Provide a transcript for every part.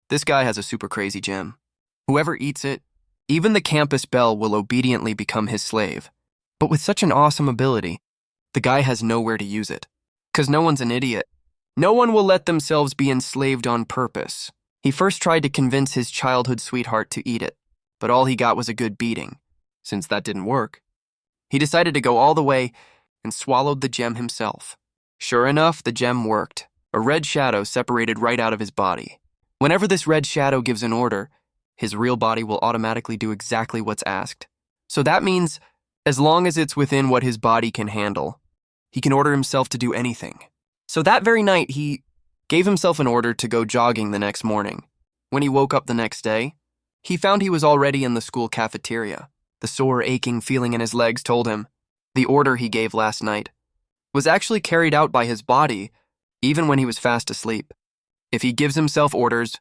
This guy has a super crazy gem. Whoever eats it, even the campus belle will obediently become his slave. But with such an awesome ability, the guy has nowhere to use it. 'Cause no one's an idiot. No one will let themselves be enslaved on purpose. He first tried to convince his childhood sweetheart to eat it, but all he got was a good beating. Since that didn't work, he decided to go all the way and swallowed the gem himself. Sure enough, the gem worked. A red shadow separated right out of his body. Whenever this red shadow gives an order, his real body will automatically do exactly what's asked. So that means, as long as it's within what his body can handle, he can order himself to do anything. So that very night, he gave himself an order to go jogging the next morning. When he woke up the next day, he found he was already in the school cafeteria. The sore, aching feeling in his legs told him the order he gave last night was actually carried out by his body, even when he was fast asleep. If he gives himself orders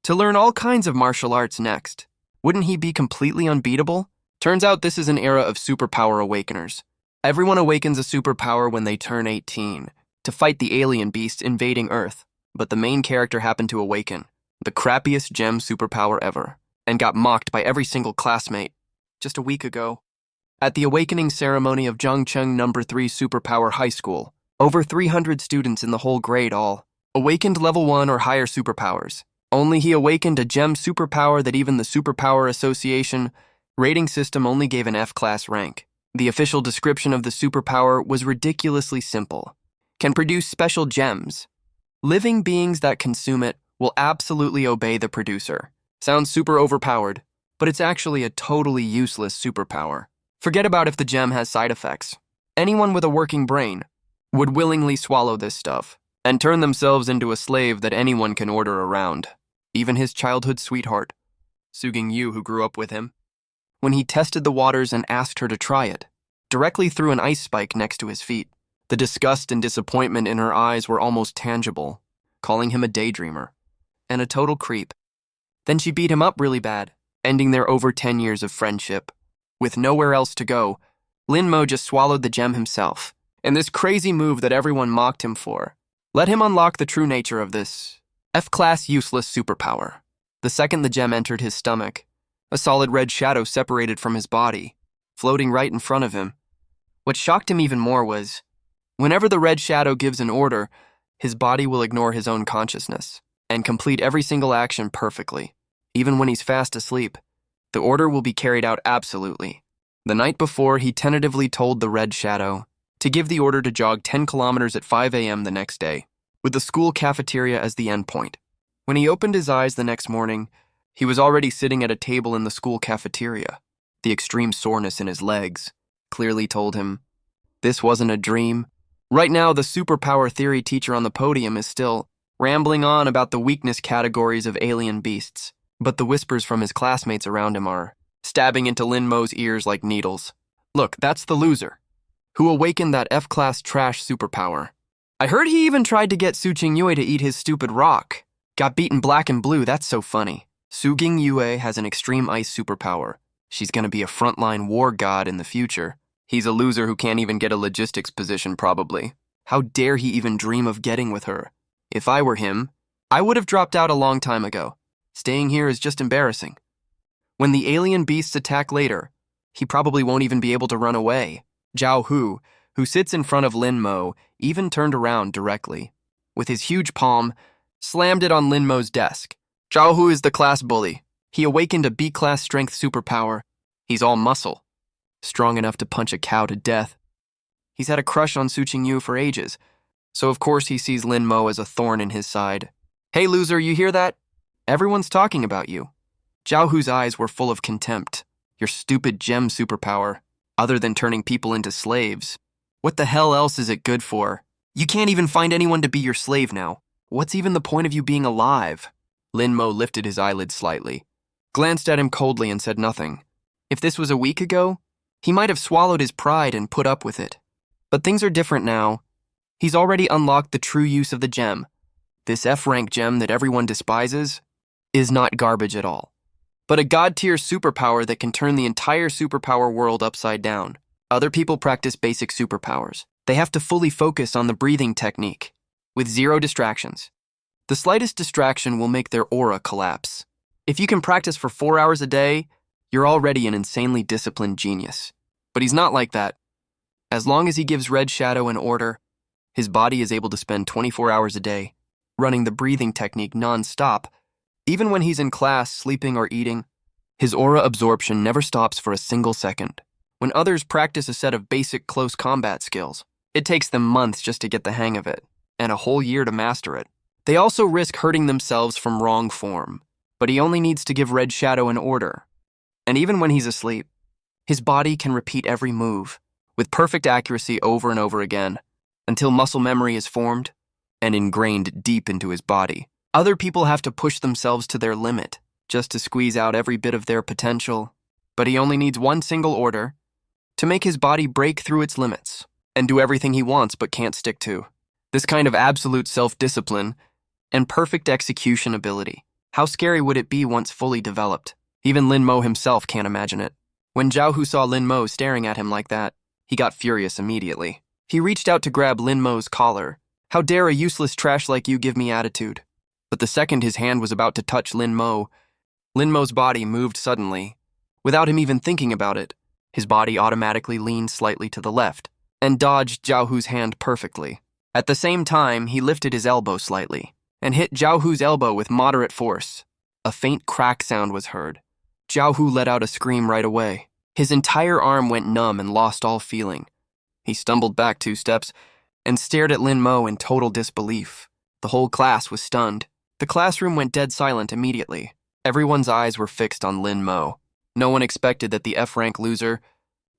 to learn all kinds of martial arts next, wouldn't he be completely unbeatable? Turns out this is an era of superpower awakeners. Everyone awakens a superpower when they turn 18 to fight the alien beasts invading Earth, but the main character happened to awaken the crappiest gem superpower ever and got mocked by every single classmate just a week ago. At the awakening ceremony of Zhongcheng No. 3 Superpower High School, over 300 students in the whole grade all awakened level 1 or higher superpowers. Only he awakened a gem superpower that even the Superpower Association rating system only gave an F-class rank. The official description of the superpower was ridiculously simple. Can produce special gems. Living beings that consume it will absolutely obey the producer. Sounds super overpowered, but it's actually a totally useless superpower. Forget about if the gem has side effects. Anyone with a working brain would willingly swallow this stuff and turn themselves into a slave that anyone can order around. Even his childhood sweetheart, Suging Yu, who grew up with him, when he tested the waters and asked her to try it, directly threw an ice spike next to his feet. The disgust and disappointment in her eyes were almost tangible, calling him a daydreamer and a total creep. Then she beat him up really bad, ending their over 10 years of friendship. With nowhere else to go, Lin Mo just swallowed the gem himself, and this crazy move that everyone mocked him for let him unlock the true nature of this F-class useless superpower. The second the gem entered his stomach, a solid red shadow separated from his body, floating right in front of him. What shocked him even more was, whenever the red shadow gives an order, his body will ignore his own consciousness and complete every single action perfectly. Even when he's fast asleep, the order will be carried out absolutely. The night before, he tentatively told the red shadow to give the order to jog 10 kilometers at 5 a.m. the next day, with the school cafeteria as the endpoint. When he opened his eyes the next morning, he was already sitting at a table in the school cafeteria. The extreme soreness in his legs clearly told him this wasn't a dream. Right now, the superpower theory teacher on the podium is still rambling on about the weakness categories of alien beasts, but the whispers from his classmates around him are stabbing into Lin Mo's ears like needles. Look, that's the loser who awakened that F-class trash superpower. I heard he even tried to get Su Qingyue to eat his stupid rock. Got beaten black and blue, that's so funny. Su Qingyue has an extreme ice superpower. She's gonna be a frontline war god in the future. He's a loser who can't even get a logistics position, probably. How dare he even dream of getting with her? If I were him, I would have dropped out a long time ago. Staying here is just embarrassing. When the alien beasts attack later, he probably won't even be able to run away. Zhao Hu, who sits in front of Lin Mo, even turned around directly. With his huge palm, slammed it on Lin Mo's desk. Zhao Hu is the class bully. He awakened a B-class strength superpower. He's all muscle, strong enough to punch a cow to death. He's had a crush on Su Qingyu for ages, so of course he sees Lin Mo as a thorn in his side. Hey loser, you hear that? Everyone's talking about you. Zhao Hu's eyes were full of contempt. Your stupid gem superpower, other than turning people into slaves. What the hell else is it good for? You can't even find anyone to be your slave now. What's even the point of you being alive? Lin Mo lifted his eyelids slightly, glanced at him coldly and said nothing. If this was a week ago, he might have swallowed his pride and put up with it. But things are different now. He's already unlocked the true use of the gem. This F-rank gem that everyone despises is not garbage at all, but a god-tier superpower that can turn the entire superpower world upside down. Other people practice basic superpowers. They have to fully focus on the breathing technique, with zero distractions. The slightest distraction will make their aura collapse. If you can practice for 4 hours a day, you're already an insanely disciplined genius. But he's not like that. As long as he gives Red Shadow an order, his body is able to spend 24 hours a day, running the breathing technique non-stop. Even when he's in class, sleeping, or eating, his aura absorption never stops for a single second. When others practice a set of basic close combat skills, it takes them months just to get the hang of it, and a whole year to master it. They also risk hurting themselves from wrong form, but he only needs to give Red Shadow an order. And even when he's asleep, his body can repeat every move, with perfect accuracy over and over again, until muscle memory is formed and ingrained deep into his body. Other people have to push themselves to their limit just to squeeze out every bit of their potential, but he only needs one single order to make his body break through its limits and do everything he wants but can't stick to. This kind of absolute self-discipline and perfect execution ability, how scary would it be once fully developed? Even Lin Mo himself can't imagine it. When Zhao Hu saw Lin Mo staring at him like that, he got furious immediately. He reached out to grab Lin Mo's collar. How dare a useless trash like you give me attitude? But the second his hand was about to touch Lin Mo's body moved suddenly. Without him even thinking about it, his body automatically leaned slightly to the left and dodged Zhao Hu's hand perfectly. At the same time, he lifted his elbow slightly and hit Zhao Hu's elbow with moderate force. A faint crack sound was heard. Zhao Hu let out a scream right away. His entire arm went numb and lost all feeling. He stumbled back 2 steps and stared at Lin Mo in total disbelief. The whole class was stunned. The classroom went dead silent immediately. Everyone's eyes were fixed on Lin Mo. No one expected that the F-rank loser,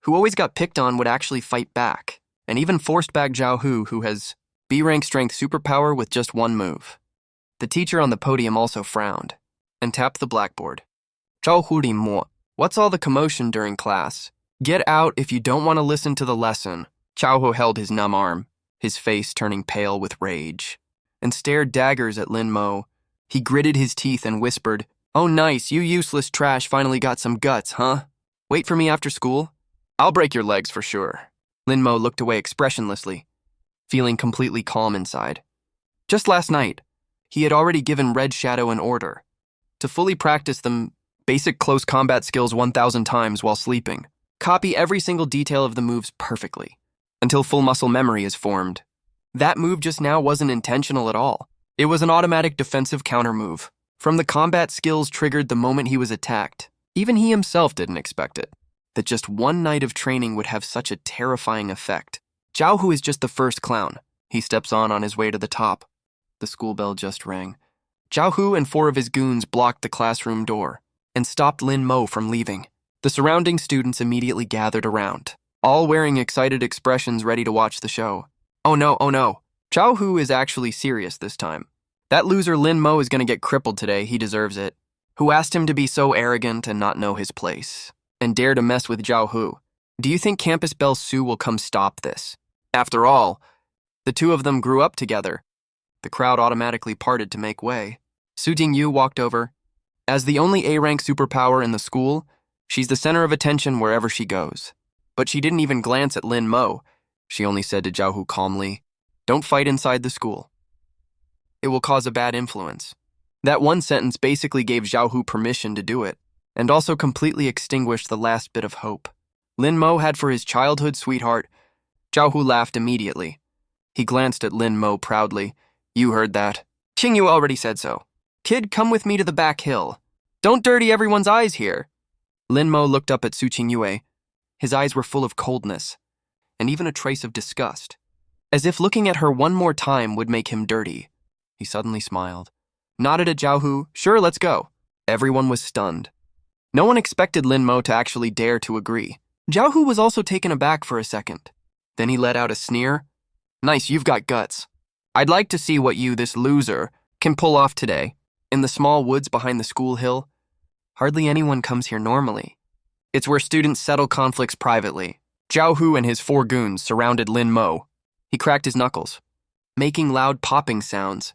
who always got picked on, would actually fight back, and even forced back Zhao Hu, who has B-rank strength superpower with just one move. The teacher on the podium also frowned and tapped the blackboard. Zhao Hu Li Mo, what's all the commotion during class? Get out if you don't want to listen to the lesson. Zhao Hu held his numb arm, his face turning pale with rage, and stared daggers at Lin Mo. He gritted his teeth and whispered, "Oh nice, you useless trash finally got some guts, huh? Wait for me after school? I'll break your legs for sure." Lin Mo looked away expressionlessly, feeling completely calm inside. Just last night, he had already given Red Shadow an order to fully practice the basic close combat skills 1,000 times while sleeping. Copy every single detail of the moves perfectly, until full muscle memory is formed. That move just now wasn't intentional at all. It was an automatic defensive counter move, from the combat skills triggered the moment he was attacked. Even he himself didn't expect it, that just one night of training would have such a terrifying effect. Zhao Hu is just the first clown. He steps on his way to the top. The school bell just rang. Zhao Hu and 4 of his goons blocked the classroom door and stopped Lin Mo from leaving. The surrounding students immediately gathered around, all wearing excited expressions ready to watch the show. Oh no, oh no. Zhao Hu is actually serious this time. That loser Lin Mo is going to get crippled today, he deserves it. Who asked him to be so arrogant and not know his place, and dare to mess with Zhao Hu? Do you think Campus Belle Su will come stop this? After all, the two of them grew up together. The crowd automatically parted to make way. Su Jingyu walked over. As the only A-rank superpower in the school, she's the center of attention wherever she goes. But she didn't even glance at Lin Mo. She only said to Zhao Hu calmly, "Don't fight inside the school. It will cause a bad influence." That one sentence basically gave Zhao Hu permission to do it, and also completely extinguished the last bit of hope Lin Mo had for his childhood sweetheart. Zhao Hu laughed immediately. He glanced at Lin Mo proudly. "You heard that. Qingyu already said so. Kid, come with me to the back hill. Don't dirty everyone's eyes here." Lin Mo looked up at Su Qingyue. His eyes were full of coldness, and even a trace of disgust, as if looking at her one more time would make him dirty. He suddenly smiled, nodded at Zhao Hu. "Sure, let's go." Everyone was stunned. No one expected Lin Mo to actually dare to agree. Zhao Hu was also taken aback for a second. Then he let out a sneer. "Nice, you've got guts. I'd like to see what you, this loser, can pull off today." In the small woods behind the school hill, hardly anyone comes here normally. It's where students settle conflicts privately. Zhao Hu and his 4 goons surrounded Lin Mo. He cracked his knuckles, making loud popping sounds.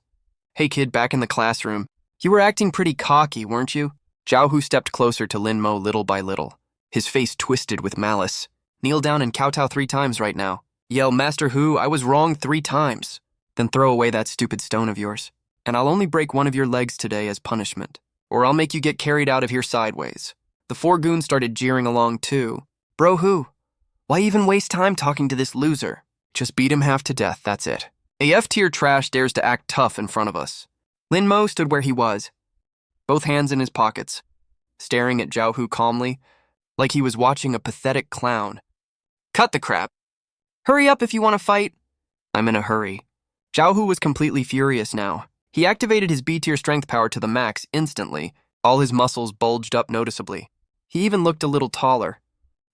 "Hey kid, back in the classroom. You were acting pretty cocky, weren't you?" Zhao Hu stepped closer to Lin Mo little by little, his face twisted with malice. "Kneel down and kowtow 3 times right now. Yell, 'Master Hu, I was wrong 3 times. Then throw away that stupid stone of yours." and I'll only break one of your legs today as punishment, or I'll make you get carried out of here sideways. The four goons started jeering along too. Bro who? Why even waste time talking to this loser? Just beat him half to death, that's it. A F-tier trash dares to act tough in front of us. Lin Mo stood where he was, both hands in his pockets, staring at Zhao Hu calmly, like he was watching a pathetic clown. Cut the crap. Hurry up if you want to fight. I'm in a hurry. Zhao Hu was completely furious now. He activated his B-tier strength power to the max instantly. All his muscles bulged up noticeably. He even looked a little taller.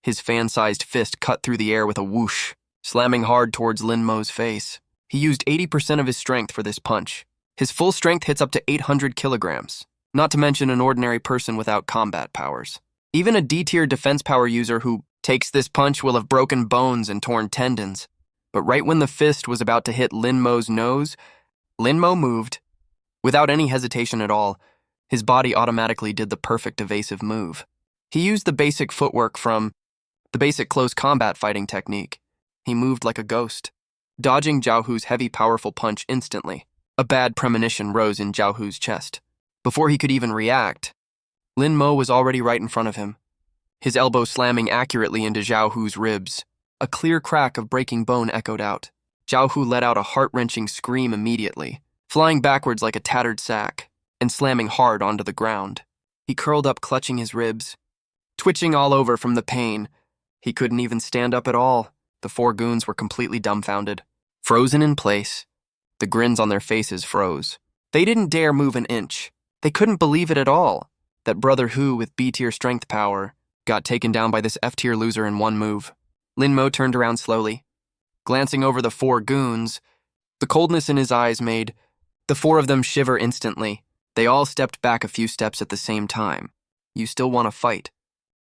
His fan-sized fist cut through the air with a whoosh, slamming hard towards Lin Mo's face. He used 80% of his strength for this punch. His full strength hits up to 800 kilograms, not to mention an ordinary person without combat powers. Even a D-tier defense power user who takes this punch will have broken bones and torn tendons. But right when the fist was about to hit Lin Mo's nose, Lin Mo moved. Without any hesitation at all, his body automatically did the perfect evasive move. He used the basic footwork from the basic close combat fighting technique. He moved like a ghost, dodging Zhao Hu's heavy, powerful punch instantly. A bad premonition rose in Zhao Hu's chest. Before he could even react, Lin Mo was already right in front of him, his elbow slamming accurately into Zhao Hu's ribs. A clear crack of breaking bone echoed out. Zhao Hu let out a heart-wrenching scream immediately, flying backwards like a tattered sack, and slamming hard onto the ground. He curled up, clutching his ribs, twitching all over from the pain. He couldn't even stand up at all. The four goons were completely dumbfounded, frozen in place. The grins on their faces froze. They didn't dare move an inch. They couldn't believe it at all, that Brother Hu with B-tier strength power got taken down by this F-tier loser in one move. Lin Mo turned around slowly, glancing over the four goons. The coldness in his eyes made the four of them shiver instantly. They all stepped back a few steps at the same time. You still want to fight?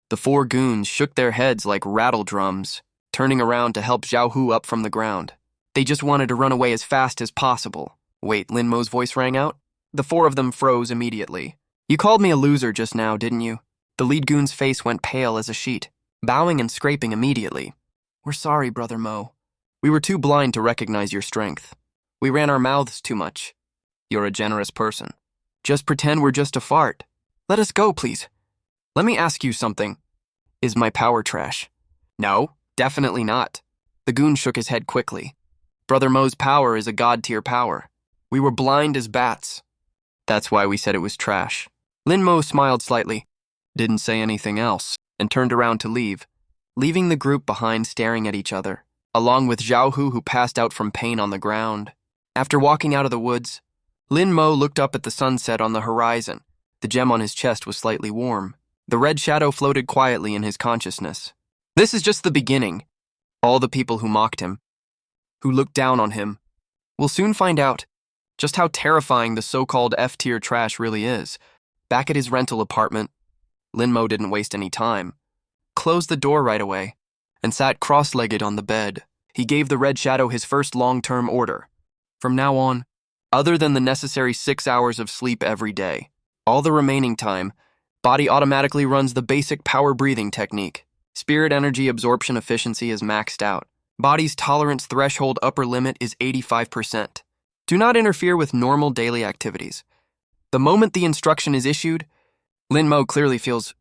The four goons shook their heads like rattle drums, turning around to help Zhao Hu up from the ground. They just wanted to run away as fast as possible. Wait, Lin Mo's voice rang out. The four of them froze immediately. You called me a loser just now, didn't you? The lead goon's face went pale as a sheet, bowing and scraping immediately. We're sorry, Brother Mo. We were too blind to recognize your strength. We ran our mouths too much. You're a generous person. Just pretend we're just a fart. Let us go, please. Let me ask you something. Is my power trash? No, definitely not. The goon shook his head quickly. Brother Mo's power is a god-tier power. We were blind as bats. That's why we said it was trash. Lin Mo smiled slightly, didn't say anything else, and turned around to leave, leaving the group behind staring at each other, along with Zhao Hu, who passed out from pain on the ground. After walking out of the woods, Lin Mo looked up at the sunset on the horizon. The gem on his chest was slightly warm. The red shadow floated quietly in his consciousness. This is just the beginning. All the people who mocked him, who looked down on him, will soon find out just how terrifying the so-called F-tier trash really is. Back at his rental apartment, Lin Mo didn't waste any time, closed the door right away, and sat cross-legged on the bed. He gave the red shadow his first long-term order. From now on, other than the necessary 6 hours of sleep every day, all the remaining time, body automatically runs the basic power breathing technique. Spirit energy absorption efficiency is maxed out. Body's tolerance threshold upper limit is 85%. Do not interfere with normal daily activities. The moment the instruction is issued, Lin Mo clearly feels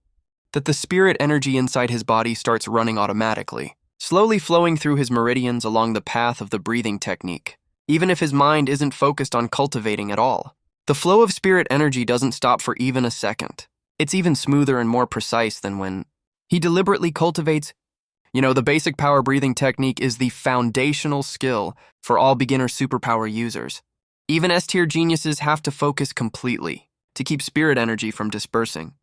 that the spirit energy inside his body starts running automatically, slowly flowing through his meridians along the path of the breathing technique. Even if his mind isn't focused on cultivating at all, the flow of spirit energy doesn't stop for even a second. It's even smoother and more precise than when he deliberately cultivates. The basic power breathing technique is the foundational skill for all beginner superpower users. Even S-tier geniuses have to focus completely to keep spirit energy from dispersing.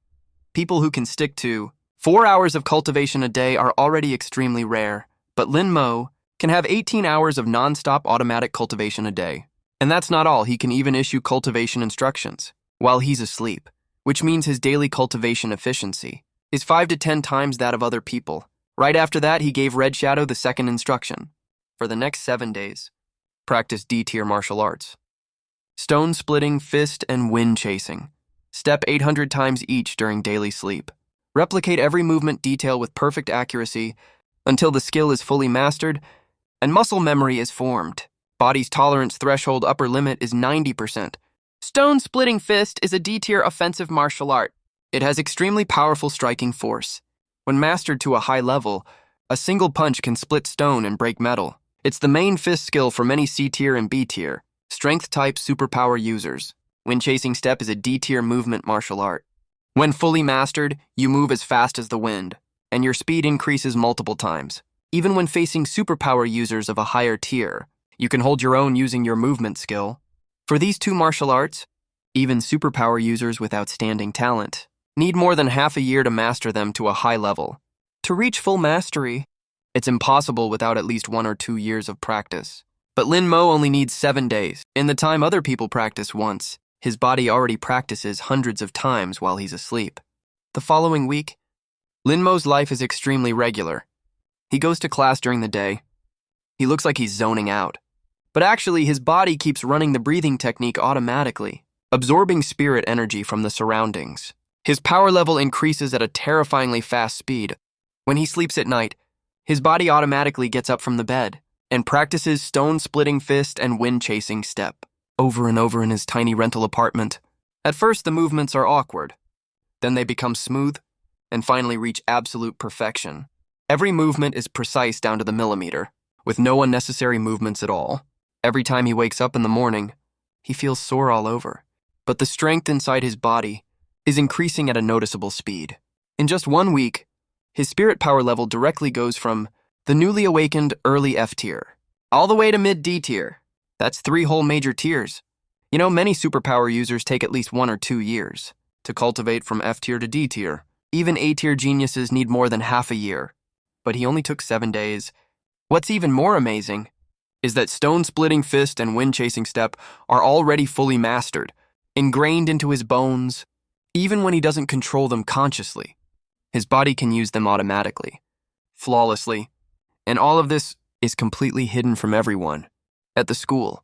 People who can stick to 4 hours of cultivation a day are already extremely rare, but Lin Mo can have 18 hours of non-stop automatic cultivation a day. And that's not all. He can even issue cultivation instructions while he's asleep, which means his daily cultivation efficiency is 5 to 10 times that of other people. Right after that, he gave Red Shadow the second instruction. For the next 7 days, practice D-tier martial arts. Stone splitting, fist, and wind chasing. Step 800 times each during daily sleep. Replicate every movement detail with perfect accuracy until the skill is fully mastered and muscle memory is formed. Body's tolerance threshold upper limit is 90%. Stone-splitting fist is a D-tier offensive martial art. It has extremely powerful striking force. When mastered to a high level, a single punch can split stone and break metal. It's the main fist skill for many C-tier and B-tier, strength-type superpower users. Wind chasing step is a D-tier movement martial art. When fully mastered, you move as fast as the wind, and your speed increases multiple times. Even when facing superpower users of a higher tier, you can hold your own using your movement skill. For these two martial arts, even superpower users with outstanding talent need more than half a year to master them to a high level. To reach full mastery, it's impossible without at least 1 or 2 years of practice. But Lin Mo only needs 7 days. In the time other people practice once, his body already practices hundreds of times while he's asleep. The following week, Lin Mo's life is extremely regular. He goes to class during the day. He looks like he's zoning out. But actually, his body keeps running the breathing technique automatically, absorbing spirit energy from the surroundings. His power level increases at a terrifyingly fast speed. When he sleeps at night, his body automatically gets up from the bed and practices stone-splitting fist and wind-chasing step over and over in his tiny rental apartment. At first, the movements are awkward. Then they become smooth and finally reach absolute perfection. Every movement is precise down to the millimeter, with no unnecessary movements at all. Every time he wakes up in the morning, he feels sore all over. But the strength inside his body is increasing at a noticeable speed. In just 1 week, his spirit power level directly goes from the newly awakened early F tier all the way to mid D tier. That's 3 whole major tiers. You know, many superpower users take at least 1 or 2 years to cultivate from F tier to D tier. Even A tier geniuses need more than half a year. But he only took 7 days. What's even more amazing is that stone-splitting fist and wind-chasing step are already fully mastered, ingrained into his bones. Even when he doesn't control them consciously, his body can use them automatically, flawlessly, and all of this is completely hidden from everyone. At the school,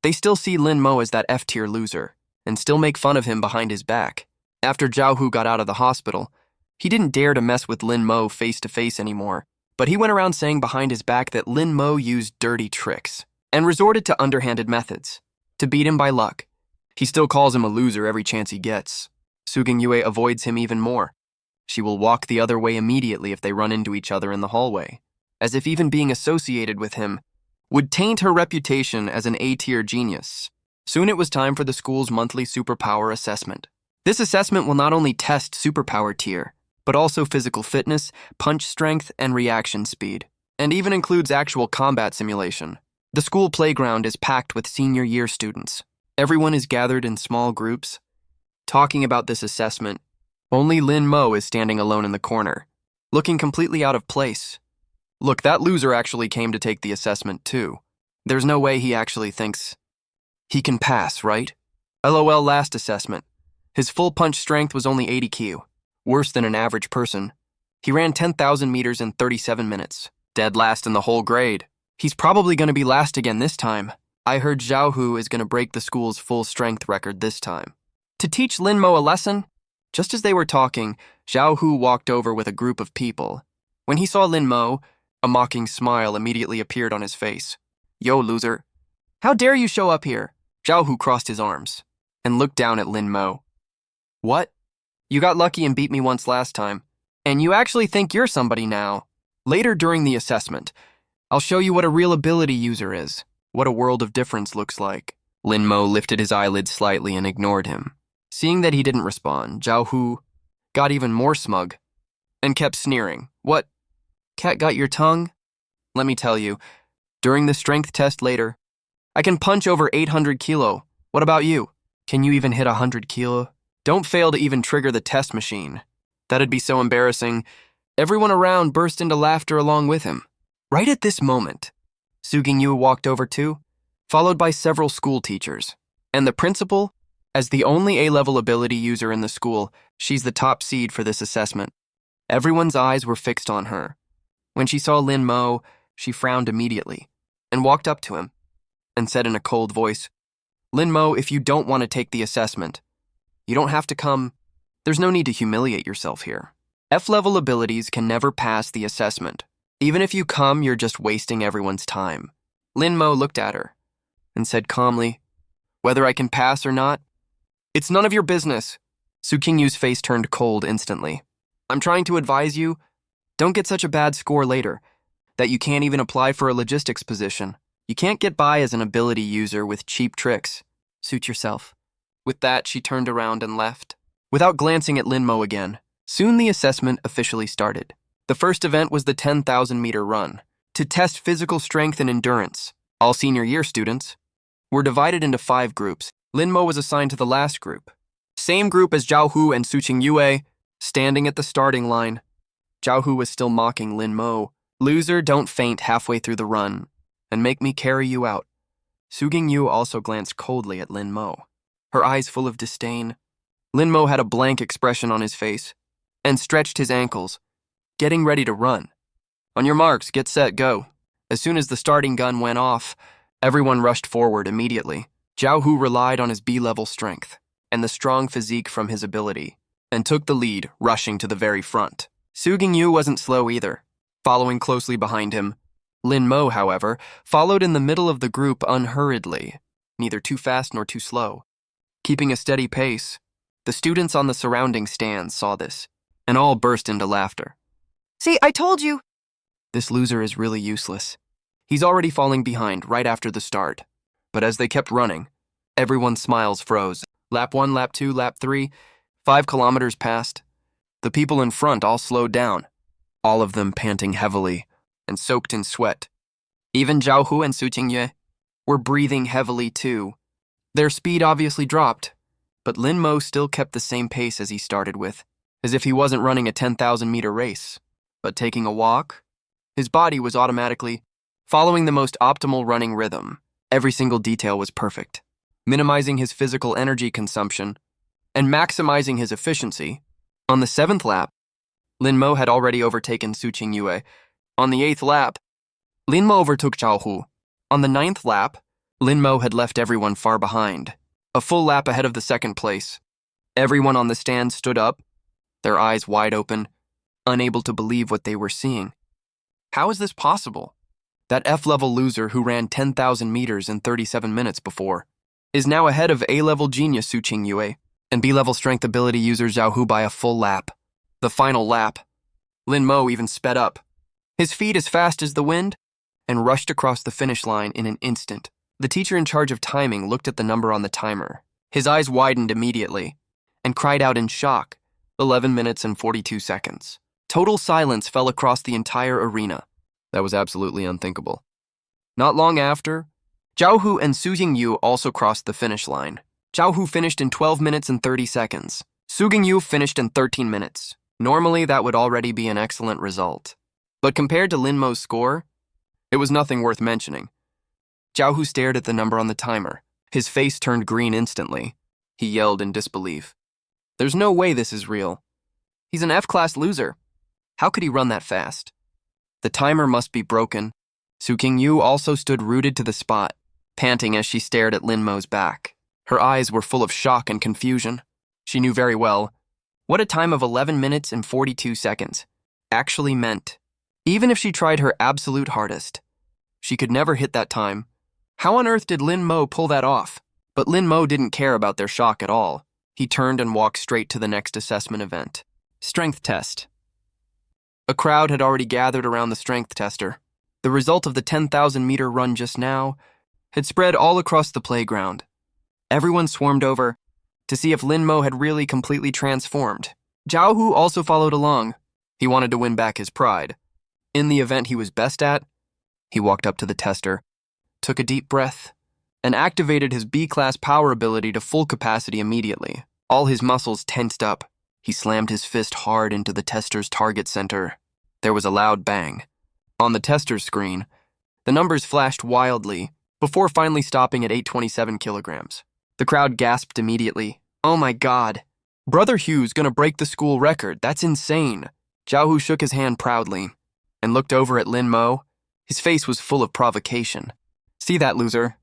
they still see Lin Mo as that F-tier loser and still make fun of him behind his back. After Zhao Hu got out of the hospital, he didn't dare to mess with Lin Mo face-to-face anymore, but he went around saying behind his back that Lin Mo used dirty tricks and resorted to underhanded methods to beat him by luck. He still calls him a loser every chance he gets. Suging Yue avoids him even more. She will walk the other way immediately if they run into each other in the hallway, as if even being associated with him would taint her reputation as an A-tier genius. Soon it was time for the school's monthly superpower assessment. This assessment will not only test superpower tier, but also physical fitness, punch strength, and reaction speed, and even includes actual combat simulation. The school playground is packed with senior year students. Everyone is gathered in small groups, talking about this assessment. Only Lin Mo is standing alone in the corner, looking completely out of place. Look, that loser actually came to take the assessment too. There's no way he actually thinks he can pass, right? LOL last assessment. His full punch strength was only 80 Q, worse than an average person. He ran 10,000 meters in 37 minutes, dead last in the whole grade. He's probably going to be last again this time. I heard Zhao Hu is going to break the school's full strength record this time. To teach Lin Mo a lesson? Just as they were talking, Zhao Hu walked over with a group of people. When he saw Lin Mo, a mocking smile immediately appeared on his face. Yo, loser. How dare you show up here? Zhao Hu crossed his arms and looked down at Lin Mo. What? You got lucky and beat me once last time, and you actually think you're somebody now. Later during the assessment, I'll show you what a real ability user is, what a world of difference looks like. Lin Mo lifted his eyelids slightly and ignored him. Seeing that he didn't respond, Zhao Hu got even more smug and kept sneering. What? Cat got your tongue? Let me tell you, during the strength test later, I can punch over 800 kilo. What about you? Can you even hit 100 kilo? Don't fail to even trigger the test machine. That'd be so embarrassing. Everyone around burst into laughter along with him. Right at this moment, Suging Yu walked over too, followed by several school teachers. And the principal, as the only A-level ability user in the school, she's the top seed for this assessment. Everyone's eyes were fixed on her. When she saw Lin Mo, she frowned immediately and walked up to him and said in a cold voice, Lin Mo, if you don't want to take the assessment, you don't have to come. There's no need to humiliate yourself here. F-level abilities can never pass the assessment. Even if you come, you're just wasting everyone's time. Lin Mo looked at her and said calmly, Whether I can pass or not? It's none of your business. Su Qingyu's face turned cold instantly. I'm trying to advise you, don't get such a bad score later, that you can't even apply for a logistics position. You can't get by as an ability user with cheap tricks. Suit yourself. With that, she turned around and left, without glancing at Lin Mo again. Soon the assessment officially started. The first event was the 10,000-meter run, to test physical strength and endurance. All senior year students were divided into 5 groups. Lin Mo was assigned to the last group. Same group as Zhao Hu and Su Qingyue, standing at the starting line. Zhao Hu was still mocking Lin Mo. Loser, don't faint halfway through the run, and make me carry you out. Su Qingyu also glanced coldly at Lin Mo, her eyes full of disdain. Lin Mo had a blank expression on his face, and stretched his ankles, getting ready to run. On your marks, get set, go. As soon as the starting gun went off, everyone rushed forward immediately. Zhao Hu relied on his B-level strength and the strong physique from his ability, and took the lead, rushing to the very front. Su Qingyu wasn't slow either, following closely behind him. Lin Mo, however, followed in the middle of the group unhurriedly, neither too fast nor too slow. Keeping a steady pace, the students on the surrounding stands saw this, and all burst into laughter. See, I told you. This loser is really useless. He's already falling behind right after the start. But as they kept running, everyone's smiles froze. Lap 1, lap 2, lap 3, 5 kilometers passed. The people in front all slowed down, all of them panting heavily and soaked in sweat. Even Zhao Hu and Su Qingyue were breathing heavily too. Their speed obviously dropped, but Lin Mo still kept the same pace as he started with, as if he wasn't running a 10,000-meter race, but taking a walk. His body was automatically following the most optimal running rhythm. Every single detail was perfect, minimizing his physical energy consumption and maximizing his efficiency. On the 7th lap, Lin Mo had already overtaken Su Qingyue. On the 8th lap, Lin Mo overtook Zhao Hu. On the 9th lap, Lin Mo had left everyone far behind, a full lap ahead of the 2nd place. Everyone on the stand stood up, their eyes wide open, unable to believe what they were seeing. How is this possible? That F-level loser who ran 10,000 meters in 37 minutes before is now ahead of A-level genius Su Qingyue and B-level strength ability user Zhao Hu by a full lap. The final lap, Lin Mo even sped up, his feet as fast as the wind, and rushed across the finish line in an instant. The teacher in charge of timing looked at the number on the timer. His eyes widened immediately and cried out in shock. 11 minutes and 42 seconds. Total silence fell across the entire arena. That was absolutely unthinkable. Not long after, Zhao Hu and Su Qingyu also crossed the finish line. Zhao Hu finished in 12 minutes and 30 seconds. Su Qingyu finished in 13 minutes. Normally, that would already be an excellent result. But compared to Lin Mo's score, it was nothing worth mentioning. Zhao Hu stared at the number on the timer. His face turned green instantly. He yelled in disbelief. There's no way this is real. He's an F-class loser. How could he run that fast? The timer must be broken. Su Qingyu also stood rooted to the spot, panting as she stared at Lin Mo's back. Her eyes were full of shock and confusion. She knew very well what a time of 11 minutes and 42 seconds actually meant. Even if she tried her absolute hardest, she could never hit that time. How on earth did Lin Mo pull that off? But Lin Mo didn't care about their shock at all. He turned and walked straight to the next assessment event. Strength test. A crowd had already gathered around the strength tester. The result of the 10,000-meter run just now had spread all across the playground. Everyone swarmed over to see if Lin Mo had really completely transformed. Zhao Hu also followed along. He wanted to win back his pride. In the event he was best at, he walked up to the tester, took a deep breath, and activated his B-class power ability to full capacity immediately. All his muscles tensed up. He slammed his fist hard into the tester's target center. There was a loud bang. On the tester's screen, the numbers flashed wildly, before finally stopping at 827 kilograms. The crowd gasped immediately. Oh my God. Brother Hugh's gonna break the school record. That's insane. Zhao Hu shook his hand proudly and looked over at Lin Mo. His face was full of provocation. See that, loser?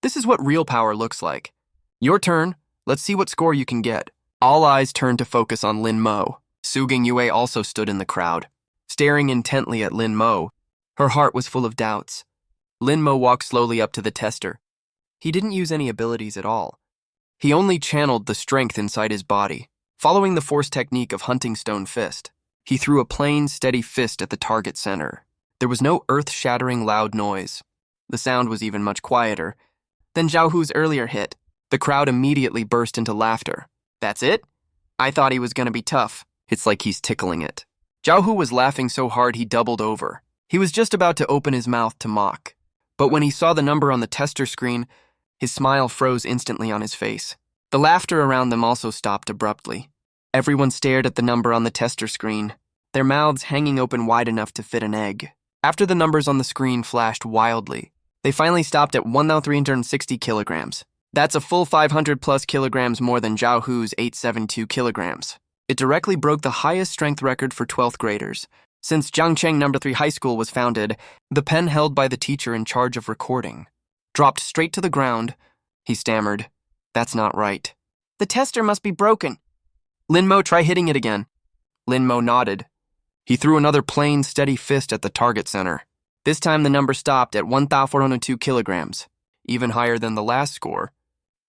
This is what real power looks like. Your turn. Let's see what score you can get. All eyes turned to focus on Lin Mo. Su Qingyue also stood in the crowd, staring intently at Lin Mo. Her heart was full of doubts. Lin Mo walked slowly up to the tester, He didn't use any abilities at all. He only channeled the strength inside his body. Following the force technique of Hunting Stone Fist, he threw a plain, steady fist at the target center. There was no earth-shattering loud noise. The sound was even much quieter than Zhao Hu's earlier hit. The crowd immediately burst into laughter. That's it? I thought he was gonna be tough. It's like he's tickling it. Zhao Hu was laughing so hard he doubled over. He was just about to open his mouth to mock. But when he saw the number on the tester screen, his smile froze instantly on his face. The laughter around them also stopped abruptly. Everyone stared at the number on the tester screen, their mouths hanging open wide enough to fit an egg. After the numbers on the screen flashed wildly, they finally stopped at 1,360 kilograms. That's a full 500 plus kilograms more than Zhao Hu's 872 kilograms. It directly broke the highest strength record for 12th graders. Since Jiangcheng No. 3 High School was founded, the pen held by the teacher in charge of recording dropped straight to the ground. He stammered, "That's not right. The tester must be broken. Linmo, try hitting it again." Linmo nodded. He threw another plain, steady fist at the target center. This time the number stopped at 1,402 kilograms, even higher than the last score.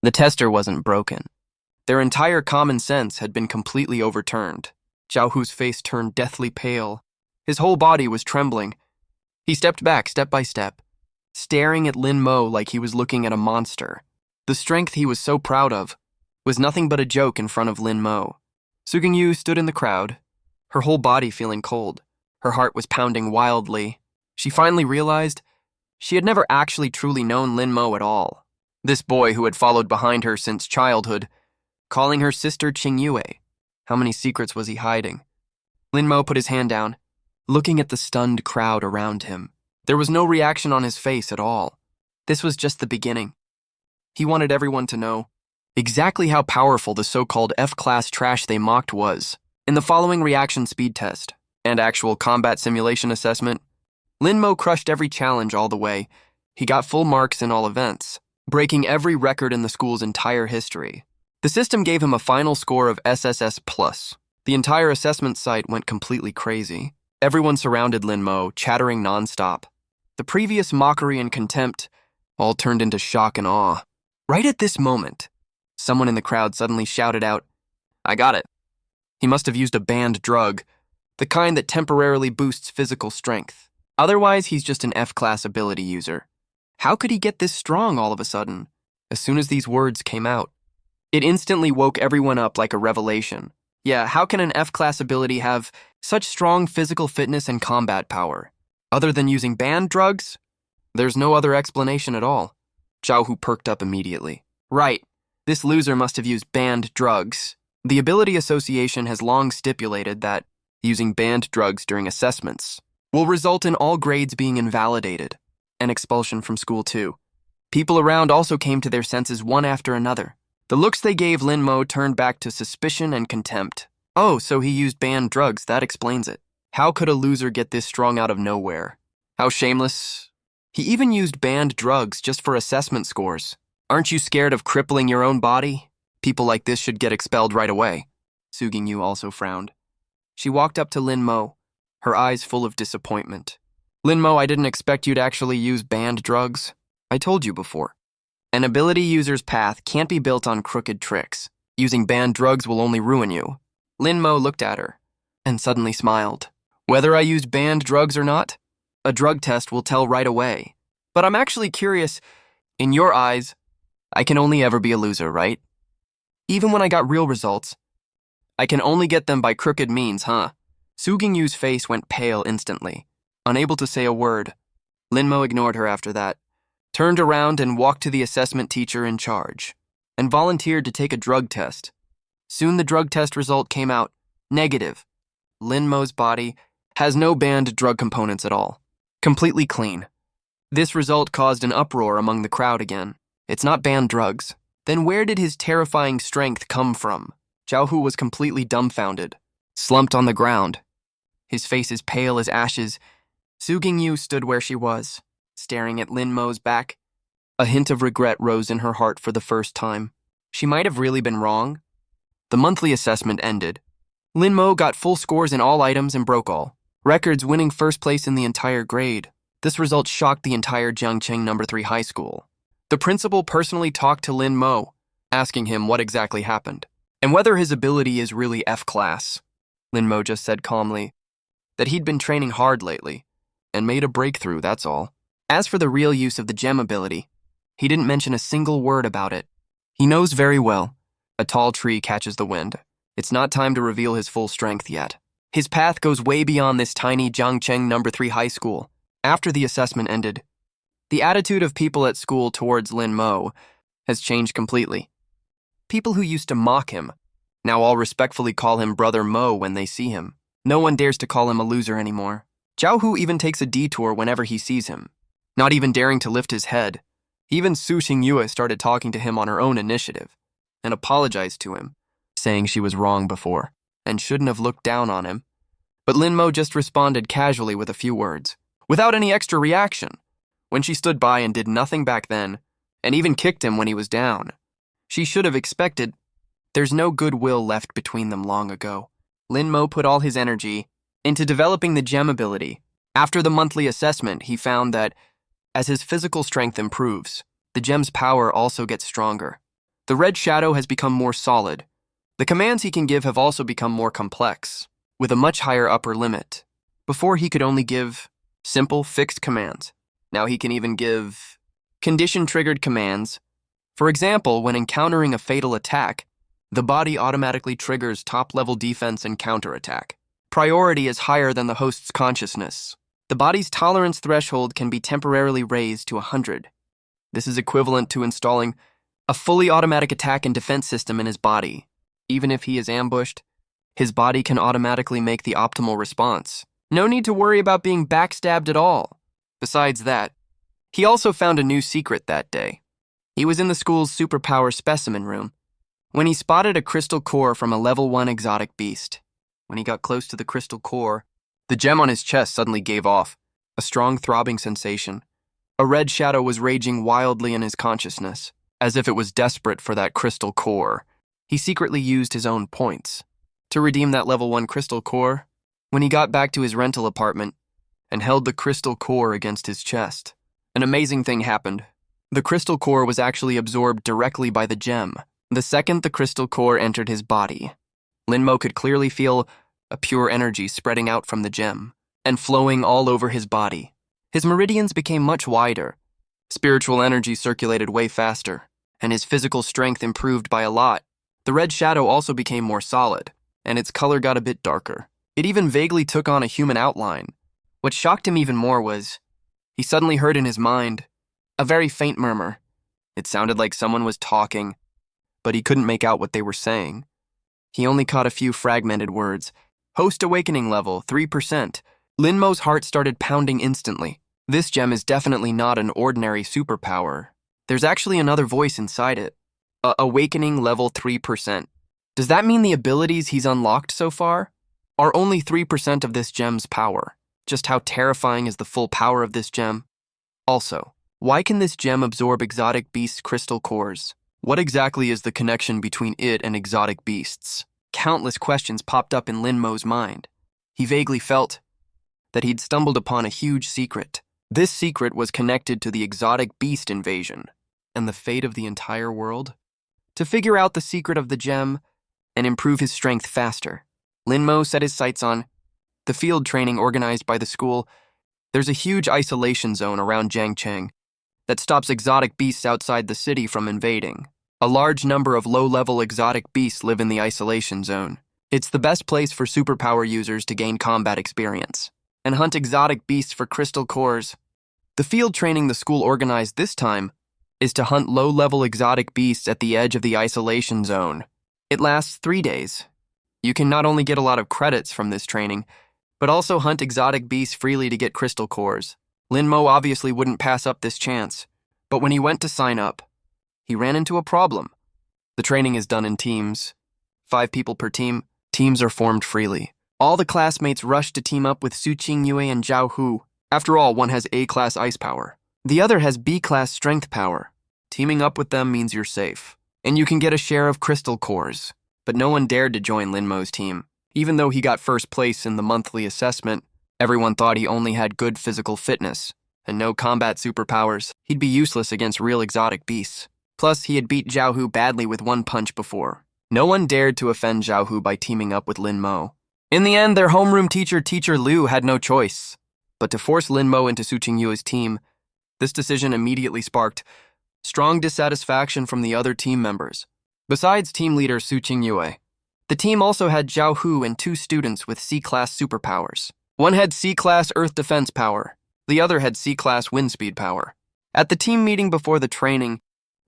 The tester wasn't broken. Their entire common sense had been completely overturned. Zhao Hu's face turned deathly pale. His whole body was trembling. He stepped back step by step, staring at Lin Mo like he was looking at a monster. The strength he was so proud of was nothing but a joke in front of Lin Mo. Su Gingyu stood in the crowd, her whole body feeling cold. Her heart was pounding wildly. She finally realized she had never actually truly known Lin Mo at all. This boy who had followed behind her since childhood, calling her sister Qingyue. How many secrets was he hiding? Lin Mo put his hand down, looking at the stunned crowd around him. There was no reaction on his face at all. This was just the beginning. He wanted everyone to know exactly how powerful the so-called F-class trash they mocked was. In the following reaction speed test and actual combat simulation assessment, Lin Mo crushed every challenge all the way. He got full marks in all events, breaking every record in the school's entire history. The system gave him a final score of SSS+. The entire assessment site went completely crazy. Everyone surrounded Lin Mo, chattering nonstop. The previous mockery and contempt all turned into shock and awe. Right at this moment, someone in the crowd suddenly shouted out, "I got it." He must have used a banned drug, the kind that temporarily boosts physical strength. Otherwise, he's just an F-class ability user. How could he get this strong all of a sudden? As soon as these words came out, it instantly woke everyone up like a revelation. Yeah, how can an F-class ability have such strong physical fitness and combat power? Other than using banned drugs? There's no other explanation at all. Zhao Hu perked up immediately. Right, this loser must have used banned drugs. The Ability Association has long stipulated that using banned drugs during assessments will result in all grades being invalidated and expulsion from school too. People around also came to their senses one after another. The looks they gave Lin Mo turned back to suspicion and contempt. Oh, so he used banned drugs, that explains it. How could a loser get this strong out of nowhere? How shameless. He even used banned drugs just for assessment scores. Aren't you scared of crippling your own body? People like this should get expelled right away. Su Gingyu also frowned. She walked up to Lin Mo, her eyes full of disappointment. Lin Mo, I didn't expect you to actually use banned drugs. I told you before. An ability user's path can't be built on crooked tricks. Using banned drugs will only ruin you. Lin Mo looked at her and suddenly smiled. Whether I used banned drugs or not, a drug test will tell right away. But I'm actually curious, in your eyes, I can only ever be a loser, right? Even when I got real results, I can only get them by crooked means, huh? Su Gingyu's face went pale instantly. Unable to say a word, Lin Mo ignored her after that, turned around and walked to the assessment teacher in charge, and volunteered to take a drug test. Soon the drug test result came out, negative. Lin Mo's body has no banned drug components at all. Completely clean. This result caused an uproar among the crowd again. It's not banned drugs. Then where did his terrifying strength come from? Zhao Hu was completely dumbfounded, slumped on the ground. His face as pale as ashes. Su Gingyu stood where she was, staring at Lin Mo's back. A hint of regret rose in her heart for the first time. She might have really been wrong. The monthly assessment ended. Lin Mo got full scores in all items and broke all records, winning first place in the entire grade. This result shocked the entire Jiangcheng No. 3 High School. The principal personally talked to Lin Mo, asking him what exactly happened, and whether his ability is really F-class. Lin Mo just said calmly that he'd been training hard lately, and made a breakthrough, that's all. As for the real use of the gem ability, he didn't mention a single word about it. He knows very well. A tall tree catches the wind. It's not time to reveal his full strength yet. His path goes way beyond this tiny Jiangcheng No. 3 high school. After the assessment ended, the attitude of people at school towards Lin Mo has changed completely. People who used to mock him now all respectfully call him Brother Mo when they see him. No one dares to call him a loser anymore. Zhao Hu even takes a detour whenever he sees him, not even daring to lift his head. Even Su Xingyue started talking to him on her own initiative and apologized to him, saying she was wrong before and shouldn't have looked down on him. But Lin Mo just responded casually with a few words, without any extra reaction, when she stood by and did nothing back then, and even kicked him when he was down. She should have expected. There's no goodwill left between them long ago. Lin Mo put all his energy into developing the gem ability. After the monthly assessment, he found that as his physical strength improves, the gem's power also gets stronger. The red shadow has become more solid. The commands he can give have also become more complex, with a much higher upper limit. Before he could only give simple, fixed commands. Now he can even give condition-triggered commands. For example, when encountering a fatal attack, the body automatically triggers top-level defense and counterattack. Priority is higher than the host's consciousness. The body's tolerance threshold can be temporarily raised to 100. This is equivalent to installing a fully automatic attack and defense system in his body. Even if he is ambushed, his body can automatically make the optimal response. No need to worry about being backstabbed at all. Besides that, he also found a new secret that day. He was in the school's superpower specimen room when he spotted a crystal core from a level 1 exotic beast. When he got close to the crystal core, the gem on his chest suddenly gave off a strong throbbing sensation. A red shadow was raging wildly in his consciousness, as if it was desperate for that crystal core. He secretly used his own points to redeem that level 1 crystal core. When he got back to his rental apartment and held the crystal core against his chest, an amazing thing happened. The crystal core was actually absorbed directly by the gem. The second the crystal core entered his body, Lin Mo could clearly feel a pure energy spreading out from the gem and flowing all over his body. His meridians became much wider. Spiritual energy circulated way faster, and his physical strength improved by a lot. The red shadow also became more solid, and its color got a bit darker. It even vaguely took on a human outline. What shocked him even more was he suddenly heard in his mind a very faint murmur. It sounded like someone was talking, but he couldn't make out what they were saying. He only caught a few fragmented words. Host awakening level, 3%. Lin Mo's heart started pounding instantly. This gem is definitely not an ordinary superpower. There's actually another voice inside it. Awakening level 3%. Does that mean the abilities he's unlocked so far are only 3% of this gem's power? Just how terrifying is the full power of this gem? Also, why can this gem absorb exotic beast crystal cores? What exactly is the connection between it and exotic beasts? Countless questions popped up in Lin Mo's mind. He vaguely felt that he'd stumbled upon a huge secret. This secret was connected to the exotic beast invasion and the fate of the entire world. To figure out the secret of the gem and improve his strength faster, Lin Mo set his sights on the field training organized by the school. There's a huge isolation zone around Jiangcheng that stops exotic beasts outside the city from invading. A large number of low-level exotic beasts live in the isolation zone. It's the best place for superpower users to gain combat experience and hunt exotic beasts for crystal cores. The field training the school organized this time is to hunt low-level exotic beasts at the edge of the isolation zone. It lasts 3 days. You can not only get a lot of credits from this training, but also hunt exotic beasts freely to get crystal cores. Lin Mo obviously wouldn't pass up this chance, but when he went to sign up, he ran into a problem. The training is done in teams. 5 people per team. Teams are formed freely. All the classmates rush to team up with Su Qingyue and Zhao Hu. After all, one has A-class ice power. The other has B-class strength power. Teaming up with them means you're safe, and you can get a share of crystal cores. But no one dared to join Lin Mo's team. Even though he got first place in the monthly assessment, everyone thought he only had good physical fitness and no combat superpowers. He'd be useless against real exotic beasts. Plus, he had beat Zhao Hu badly with one punch before. No one dared to offend Zhao Hu by teaming up with Lin Mo. In the end, their homeroom teacher Liu had no choice but to force Lin Mo into Su Qingyue's team. This decision immediately sparked strong dissatisfaction from the other team members. Besides team leader Su Qingyue, the team also had Zhao Hu and 2 students with C-class superpowers. One had C-class Earth defense power, the other had C-class wind speed power. At the team meeting before the training,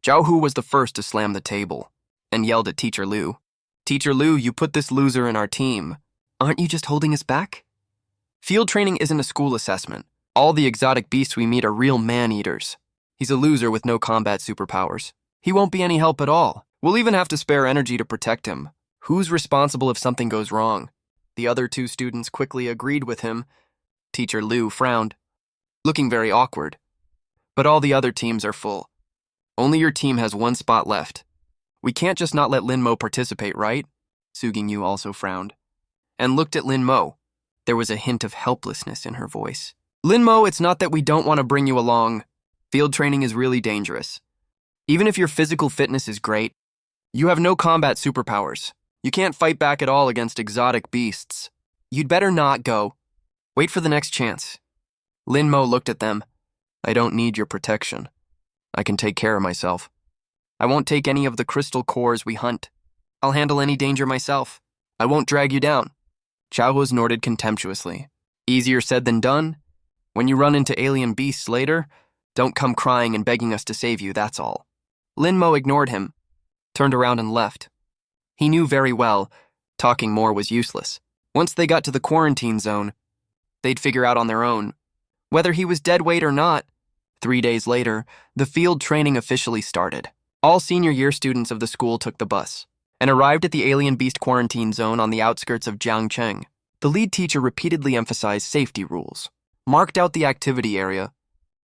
Zhao Hu was the first to slam the table and yelled at Teacher Liu. "Teacher Liu, you put this loser in our team. Aren't you just holding us back? Field training isn't a school assessment. All the exotic beasts we meet are real man-eaters. He's a loser with no combat superpowers. He won't be any help at all. We'll even have to spare energy to protect him. Who's responsible if something goes wrong?" The other 2 students quickly agreed with him. Teacher Liu frowned, looking very awkward. "But all the other teams are full. Only your team has 1 spot left. We can't just not let Lin Mo participate, right?" Su Qingyu also frowned and looked at Lin Mo. There was a hint of helplessness in her voice. "Lin Mo, it's not that we don't want to bring you along. Field training is really dangerous. Even if your physical fitness is great, you have no combat superpowers. You can't fight back at all against exotic beasts. You'd better not go. Wait for the next chance." Lin Mo looked at them. "I don't need your protection. I can take care of myself. I won't take any of the crystal cores we hunt. I'll handle any danger myself. I won't drag you down." Zhao Hu snorted contemptuously. "Easier said than done. When you run into alien beasts later, don't come crying and begging us to save you, that's all." Lin Mo ignored him, turned around and left. He knew very well talking more was useless. Once they got to the quarantine zone, they'd figure out on their own whether he was dead weight or not. 3 days later, the field training officially started. All senior year students of the school took the bus and arrived at the alien beast quarantine zone on the outskirts of Jiangcheng. The lead teacher repeatedly emphasized safety rules, marked out the activity area,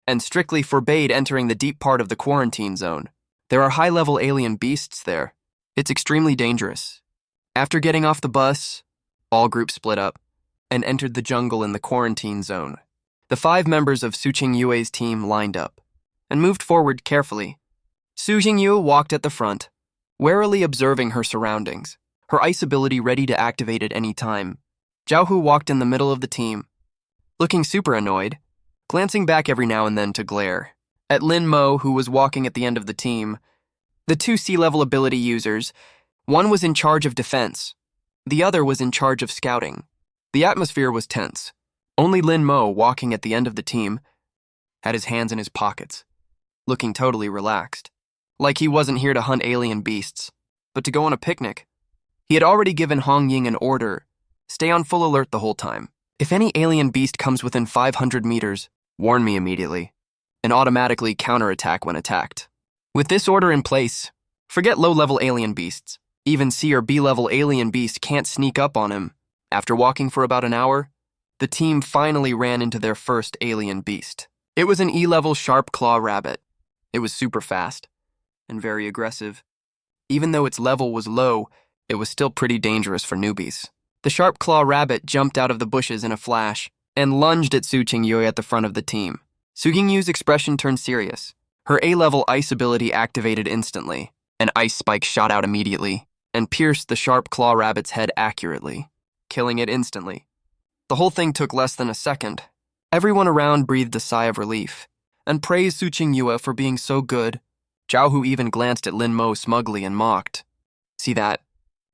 and strictly forbade entering the deep part of the quarantine zone. There are high-level alien beasts there. It's extremely dangerous. After getting off the bus, all groups split up and entered the jungle in the quarantine zone. The 5 members of Su Qingyue's team lined up and moved forward carefully. Su Qingyu walked at the front, warily observing her surroundings, her ice ability ready to activate at any time. Zhao Hu walked in the middle of the team, looking super annoyed, glancing back every now and then to glare at Lin Mo, who was walking at the end of the team. The 2 sea-level ability users, one was in charge of defense, the other was in charge of scouting. The atmosphere was tense. Only Lin Mo, walking at the end of the team, had his hands in his pockets, looking totally relaxed, like he wasn't here to hunt alien beasts, but to go on a picnic. He had already given Hong Ying an order: stay on full alert the whole time. If any alien beast comes within 500 meters, warn me immediately, and automatically counterattack when attacked. With this order in place, forget low-level alien beasts. Even C or B-level alien beasts can't sneak up on him. After walking for about an hour, the team finally ran into their first alien beast. It was an E-level sharp claw rabbit. It was super fast and very aggressive. Even though its level was low, it was still pretty dangerous for newbies. The sharp claw rabbit jumped out of the bushes in a flash and lunged at Su Qingyue at the front of the team. Su Qingyue's expression turned serious. Her A-level ice ability activated instantly. An ice spike shot out immediately and pierced the sharp claw rabbit's head accurately, killing it instantly. The whole thing took less than a second. Everyone around breathed a sigh of relief and praised Su Qingyue for being so good. Zhao Hu even glanced at Lin Mo smugly and mocked. "See that?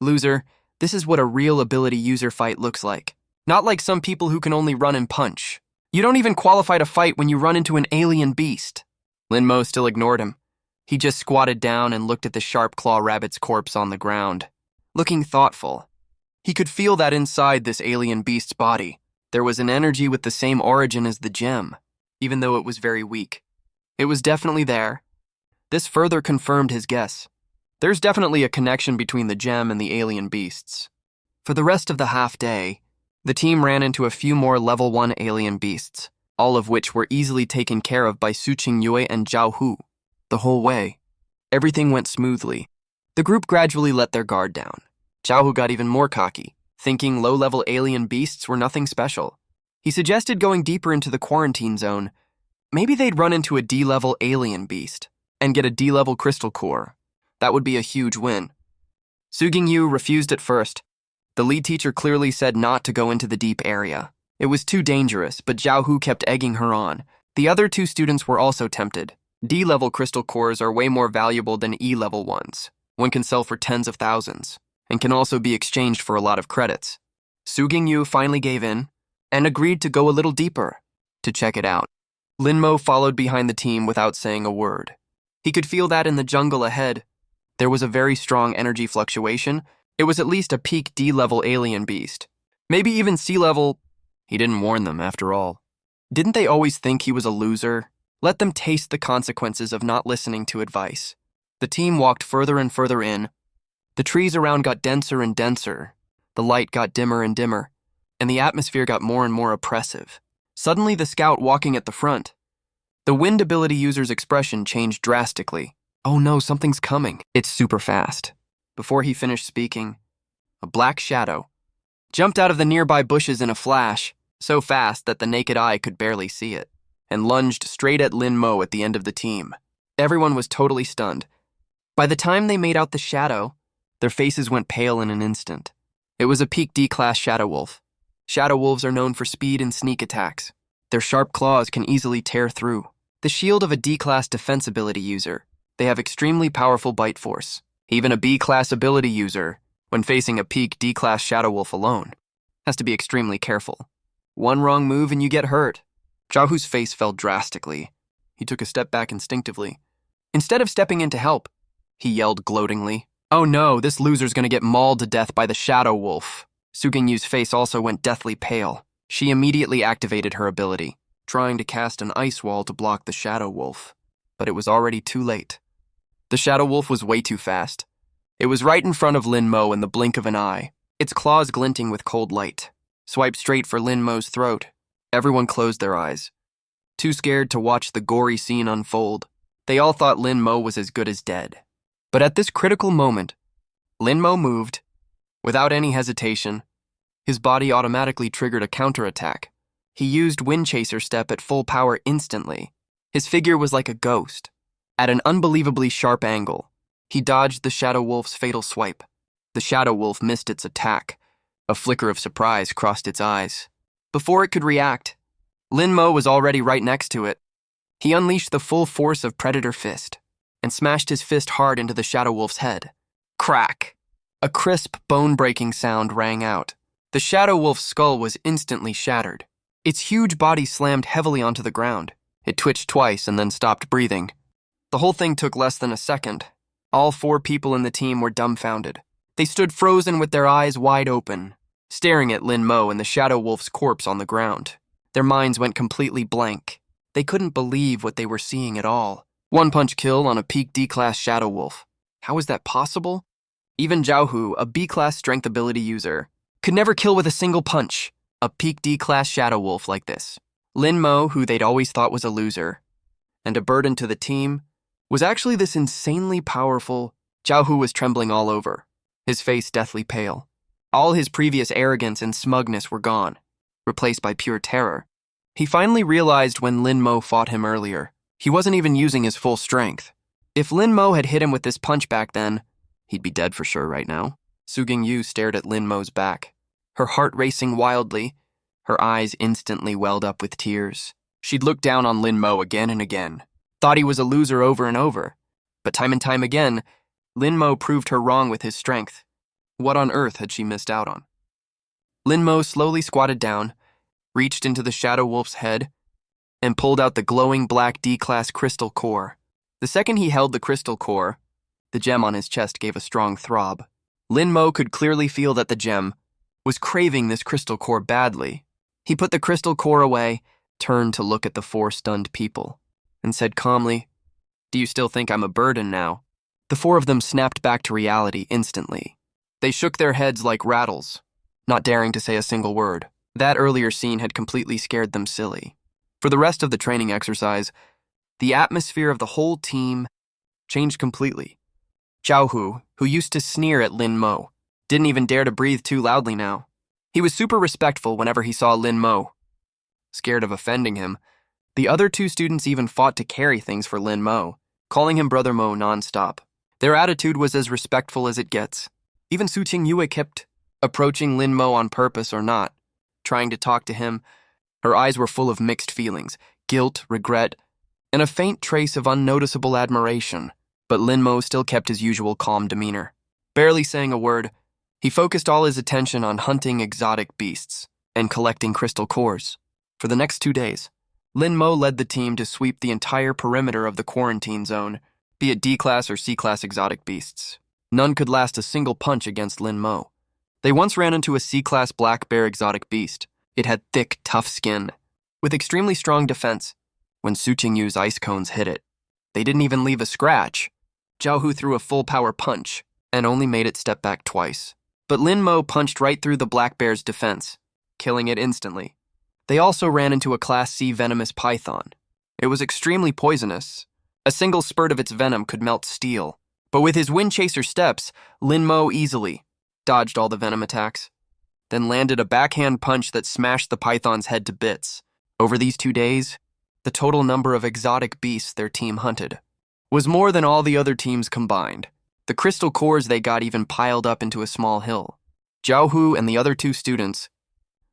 Loser, this is what a real ability user fight looks like. Not like some people who can only run and punch. You don't even qualify to fight when you run into an alien beast." Lin Mo still ignored him. He just squatted down and looked at the sharp claw rabbit's corpse on the ground, looking thoughtful. He could feel that inside this alien beast's body, there was an energy with the same origin as the gem, even though it was very weak. It was definitely there. This further confirmed his guess. There's definitely a connection between the gem and the alien beasts. For the rest of the half-day, the team ran into a few more level 1 alien beasts, all of which were easily taken care of by Su Qingyue and Zhao Hu. The whole way, everything went smoothly. The group gradually let their guard down. Zhao Hu got even more cocky, thinking low-level alien beasts were nothing special. He suggested going deeper into the quarantine zone, Maybe they'd run into a D-level alien beast and get a D-level crystal core. That would be a huge win. Suging-yu refused at first. The lead teacher clearly said not to go into the deep area. It was too dangerous, but Zhao Hu kept egging her on. The other two students were also tempted. D-level crystal cores are way more valuable than E-level ones. One can sell for tens of thousands, and can also be exchanged for a lot of credits. Suging-yu finally gave in, and agreed to go a little deeper, to check it out. Lin-mo followed behind the team without saying a word. He could feel that in the jungle ahead. There was a very strong energy fluctuation. It was at least a peak D-level alien beast. Maybe even C-level. He didn't warn them, after all. Didn't they always think he was a loser? Let them taste the consequences of not listening to advice. The team walked further and further in. The trees around got denser and denser. The light got dimmer and dimmer, and the atmosphere got more and more oppressive. Suddenly, the scout walking at the front. The wind ability user's expression changed drastically. Oh no, something's coming. It's super fast. Before he finished speaking, a black shadow jumped out of the nearby bushes in a flash, so fast that the naked eye could barely see it, and lunged straight at Lin-mo at the end of the team. Everyone was totally stunned. By the time they made out the shadow, their faces went pale in an instant. It was a peak D-class shadow wolf. Shadow wolves are known for speed and sneak attacks. Their sharp claws can easily tear through. The shield of a D-class defense ability user. They have extremely powerful bite force. Even a B-class ability user, when facing a peak D-class shadow wolf alone, has to be extremely careful. One wrong move and you get hurt. Zhao Hu's face fell drastically. He took a step back instinctively. Instead of stepping in to help, he yelled gloatingly, "Oh no, this loser's gonna get mauled to death by the shadow wolf." Suging-yu's face also went deathly pale. She immediately activated her ability, trying to cast an ice wall to block the shadow wolf. But it was already too late. The shadow wolf was way too fast. It was right in front of Lin-mo in the blink of an eye, its claws glinting with cold light. Swiped straight for Lin-mo's throat. Everyone closed their eyes, too scared to watch the gory scene unfold. They all thought Lin-mo was as good as dead. But at this critical moment, Lin-mo moved. Without any hesitation, his body automatically triggered a counterattack. He used Wind Chaser Step at full power instantly. His figure was like a ghost. At an unbelievably sharp angle, he dodged the Shadow Wolf's fatal swipe. The Shadow Wolf missed its attack. A flicker of surprise crossed its eyes. Before it could react, Lin-mo was already right next to it. He unleashed the full force of Predator Fist and smashed his fist hard into the Shadow Wolf's head. Crack! A crisp, bone-breaking sound rang out. The Shadow Wolf's skull was instantly shattered. Its huge body slammed heavily onto the ground. It twitched twice and then stopped breathing. The whole thing took less than a second. All 4 people in the team were dumbfounded. They stood frozen with their eyes wide open, staring at Lin-mo and the Shadow Wolf's corpse on the ground. Their minds went completely blank. They couldn't believe what they were seeing at all. One-punch kill on a peak D-class Shadow Wolf. How is that possible? Even Zhao Hu, a B-class strength ability user, could never kill with a single punch a peak D-class Shadow Wolf like this. Lin-mo, who they'd always thought was a loser, and a burden to the team, was actually this insanely powerful. Zhao Hu was trembling all over, his face deathly pale. All his previous arrogance and smugness were gone, replaced by pure terror. He finally realized when Lin-mo fought him earlier, he wasn't even using his full strength. If Lin-mo had hit him with this punch back then, he'd be dead for sure right now. Suging-yu stared at Lin-mo's back, her heart racing wildly. Her eyes instantly welled up with tears. She'd looked down on Lin-mo again and again, thought he was a loser over and over. But time and time again, Lin-mo proved her wrong with his strength. What on earth had she missed out on? Lin-mo slowly squatted down, reached into the Shadow Wolf's head, and pulled out the glowing black D-class crystal core. The second he held the crystal core, the gem on his chest gave a strong throb. Lin-mo could clearly feel that the gem was craving this crystal core badly. He put the crystal core away, turned to look at the 4 stunned people, and said calmly, "Do you still think I'm a burden now?" The 4 of them snapped back to reality instantly. They shook their heads like rattles, not daring to say a single word. That earlier scene had completely scared them silly. For the rest of the training exercise, the atmosphere of the whole team changed completely. Zhao Hu, who used to sneer at Lin-mo, didn't even dare to breathe too loudly now. He was super respectful whenever he saw Lin-mo. Scared of offending him, The other two students even fought to carry things for Lin Mo, calling him Brother Mo nonstop. Their attitude was as respectful as it gets. Even Su Qingyue kept approaching Lin Mo on purpose or not, trying to talk to him. Her eyes were full of mixed feelings, guilt, regret, and a faint trace of unnoticeable admiration. But Lin Mo still kept his usual calm demeanor. Barely saying a word, he focused all his attention on hunting exotic beasts and collecting crystal cores. For the next 2 days, Lin Mo led the team to sweep the entire perimeter of the quarantine zone, be it D-class or C-class exotic beasts. None could last a single punch against Lin Mo. They once ran into a C-class black bear exotic beast. It had thick, tough skin, with extremely strong defense. When Su Qingyu's ice cones hit it, they didn't even leave a scratch. Zhao Hu threw a full-power punch and only made it step back twice. But Lin Mo punched right through the black bear's defense, killing it instantly. They also ran into a Class C venomous python. It was extremely poisonous. A single spurt of its venom could melt steel. But with his wind chaser steps, Lin Mo easily dodged all the venom attacks, then landed a backhand punch that smashed the python's head to bits. Over these 2 days, the total number of exotic beasts their team hunted was more than all the other teams combined. The crystal cores they got even piled up into a small hill. Zhao Hu and the other 2 students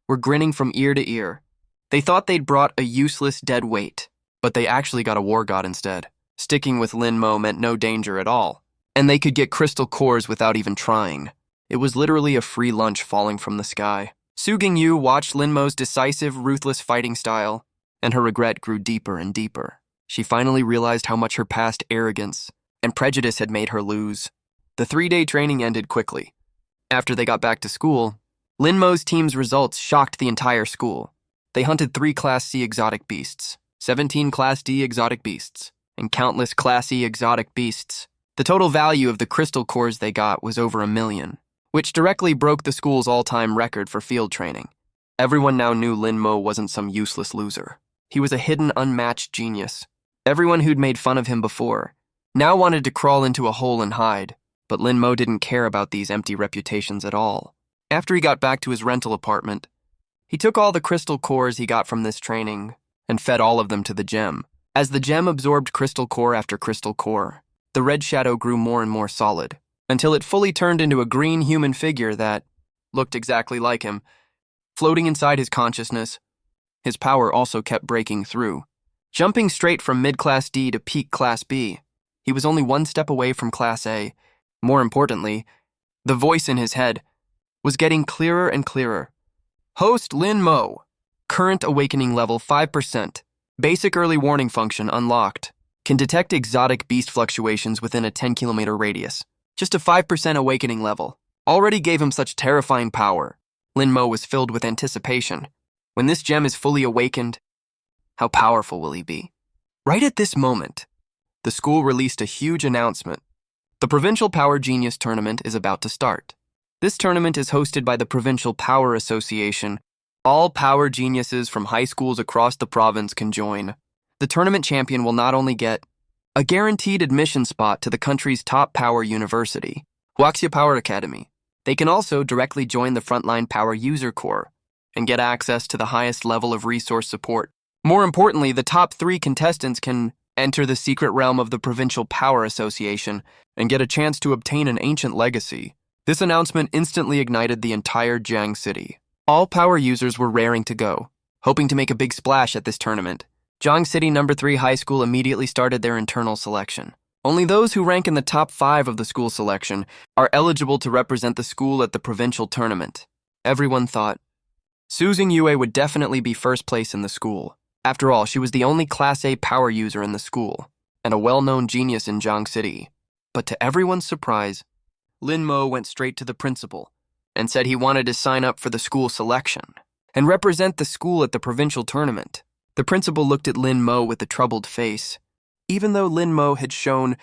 were grinning from ear to ear. They thought they'd brought a useless dead weight, but they actually got a war god instead. Sticking with Lin Mo meant no danger at all, and they could get crystal cores without even trying. It was literally a free lunch falling from the sky. Su Qingyu watched Lin Mo's decisive, ruthless fighting style, and her regret grew deeper and deeper. She finally realized how much her past arrogance and prejudice had made her lose. The 3-day training ended quickly. After they got back to school, Lin Mo's team's results shocked the entire school. They hunted 3 Class C exotic beasts, 17 Class D exotic beasts, and countless Class E exotic beasts. The total value of the crystal cores they got was over $1 million, which directly broke the school's all-time record for field training. Everyone now knew Lin Mo wasn't some useless loser. He was a hidden, unmatched genius. Everyone who'd made fun of him before now wanted to crawl into a hole and hide, but Lin Mo didn't care about these empty reputations at all. After he got back to his rental apartment, he took all the crystal cores he got from this training and fed all of them to the gem. As the gem absorbed crystal core after crystal core, the red shadow grew more and more solid, until it fully turned into a green human figure that looked exactly like him. Floating inside his consciousness, his power also kept breaking through. Jumping straight from mid-class D to peak Class B, he was only 1 step away from Class A. More importantly, the voice in his head was getting clearer and clearer. Host Lin Mo. Current awakening level 5%. Basic early warning function unlocked. Can detect exotic beast fluctuations within a 10-kilometer radius. Just a 5% awakening level already gave him such terrifying power. Lin Mo was filled with anticipation. When this gem is fully awakened, how powerful will he be? Right at this moment, the school released a huge announcement. The Provincial Power Genius Tournament is about to start. This tournament is hosted by the Provincial Power Association. All power geniuses from high schools across the province can join. The tournament champion will not only get a guaranteed admission spot to the country's top power university, Huaxia Power Academy, they can also directly join the Frontline Power User Corps and get access to the highest level of resource support. More importantly, the top 3 contestants can enter the secret realm of the Provincial Power Association and get a chance to obtain an ancient legacy. This announcement instantly ignited the entire Jiang City. All power users were raring to go, hoping to make a big splash at this tournament. Jiang City No. 3 High School immediately started their internal selection. Only those who rank in the top 5 of the school selection are eligible to represent the school at the provincial tournament. Everyone thought Su Xingyue would definitely be first place in the school. After all, she was the only Class A power user in the school, and a well-known genius in Jiang City. But to everyone's surprise, Lin Mo went straight to the principal and said he wanted to sign up for the school selection and represent the school at the provincial tournament. The principal looked at Lin Mo with a troubled face. Even though Lin Mo had shown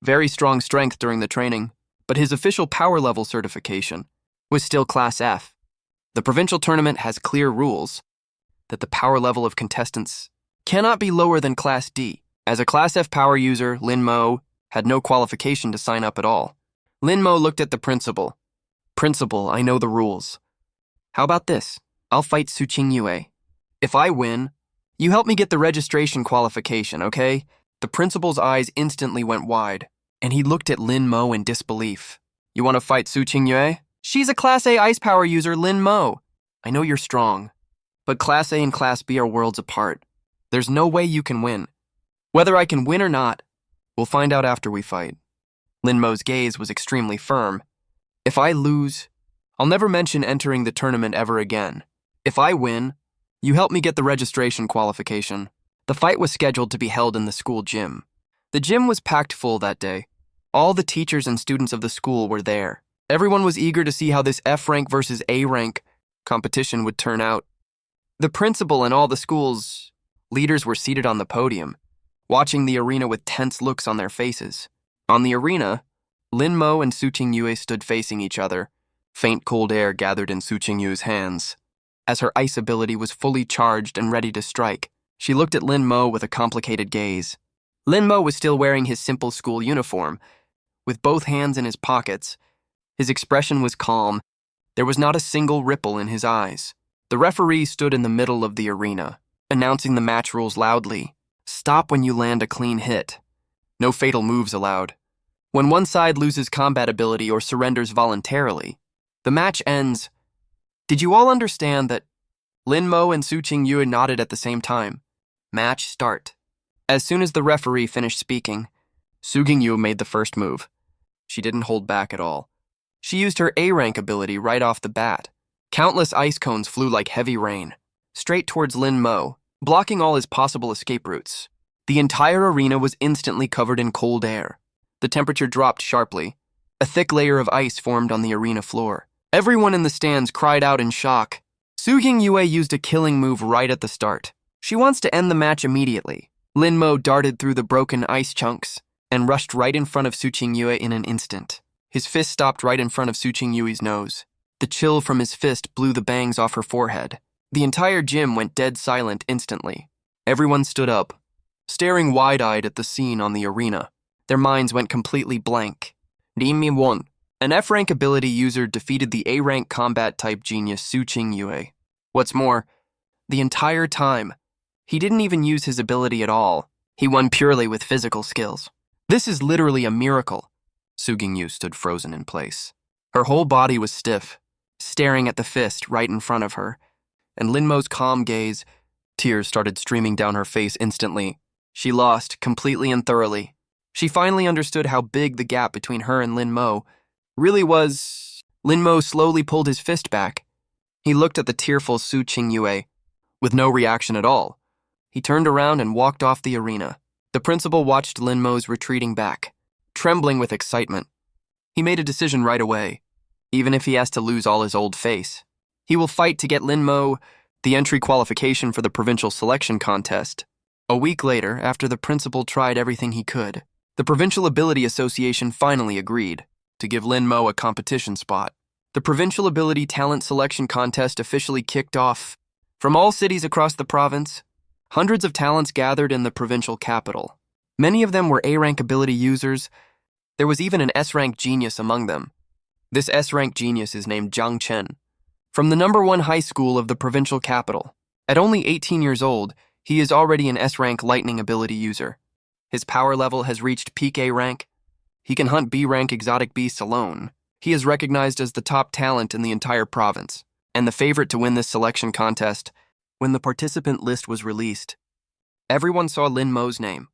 very strong strength during the training, but his official power level certification was still Class F. The provincial tournament has clear rules that the power level of contestants cannot be lower than Class D. As a Class F power user, Lin Mo had no qualification to sign up at all. Lin Mo looked at the principal. Principal, I know the rules. How about this? I'll fight Su Qingyue. If I win, You help me get the registration qualification, okay? The principal's eyes instantly went wide, and he looked at Lin Mo in disbelief. You want to fight Su Qingyue? She's a Class A ice power user, Lin Mo. I know you're strong, but Class A and Class B are worlds apart. There's no way you can win. Whether I can win or not, we'll find out after we fight. Lin Mo's gaze was extremely firm. If I lose, I'll never mention entering the tournament ever again. If I win, you help me get the registration qualification. The fight was scheduled to be held in the school gym. The gym was packed full that day. All the teachers and students of the school were there. Everyone was eager to see how this F rank versus A rank competition would turn out. The principal and all the school's leaders were seated on the podium, watching the arena with tense looks on their faces. On the arena, Lin Mo and Su Qingyue stood facing each other. Faint cold air gathered in Su Qingyue's hands. As her ice ability was fully charged and ready to strike, she looked at Lin Mo with a complicated gaze. Lin Mo was still wearing his simple school uniform, with both hands in his pockets. His expression was calm. There was not a single ripple in his eyes. The referee stood in the middle of the arena, announcing the match rules loudly. Stop when you land a clean hit. No fatal moves allowed. When one side loses combat ability or surrenders voluntarily, the match ends. Did you all understand that? Lin Mo and Su Qingyue nodded at the same time. Match start. As soon as the referee finished speaking, Su Qingyue made the first move. She didn't hold back at all. She used her A-rank ability right off the bat. Countless ice cones flew like heavy rain, straight towards Lin Mo, blocking all his possible escape routes. The entire arena was instantly covered in cold air. The temperature dropped sharply. A thick layer of ice formed on the arena floor. Everyone in the stands cried out in shock. Su Qingyue used a killing move right at the start. She wants to end the match immediately. Lin Mo darted through the broken ice chunks and rushed right in front of Su Qingyue in an instant. His fist stopped right in front of Su Qingyue's nose. The chill from his fist blew the bangs off her forehead. The entire gym went dead silent instantly. Everyone stood up, staring wide-eyed at the scene on the arena. Their minds went completely blank. Li Mi won. An F-rank ability user defeated the A-rank combat-type genius Su Qingyue. What's more, the entire time, he didn't even use his ability at all. He won purely with physical skills. This is literally a miracle. Su Qingyue stood frozen in place. Her whole body was stiff, staring at the fist right in front of her, and Lin Mo's calm gaze, tears started streaming down her face instantly. She lost completely and thoroughly. She finally understood how big the gap between her and Lin Mo really was. Lin Mo slowly pulled his fist back. He looked at the tearful Su Qingyue with no reaction at all. He turned around and walked off the arena. The principal watched Lin Mo's retreating back, trembling with excitement. He made a decision right away, even if he has to lose all his old face. He will fight to get Lin Mo the entry qualification for the provincial selection contest. A week later, after the principal tried everything he could, the Provincial Ability Association finally agreed to give Lin Mo a competition spot. The Provincial Ability Talent Selection Contest officially kicked off. From all cities across the province, hundreds of talents gathered in the provincial capital. Many of them were A-rank ability users. There was even an S-rank genius among them. This S-rank genius is named Jiang Chen, from the #1 high school of the provincial capital. At only 18 years old, he is already an S-rank lightning ability user. His power level has reached peak A rank. He can hunt B-rank exotic beasts alone. He is recognized as the top talent in the entire province, and the favorite to win this selection contest. When the participant list was released, everyone saw Lin Mo's name,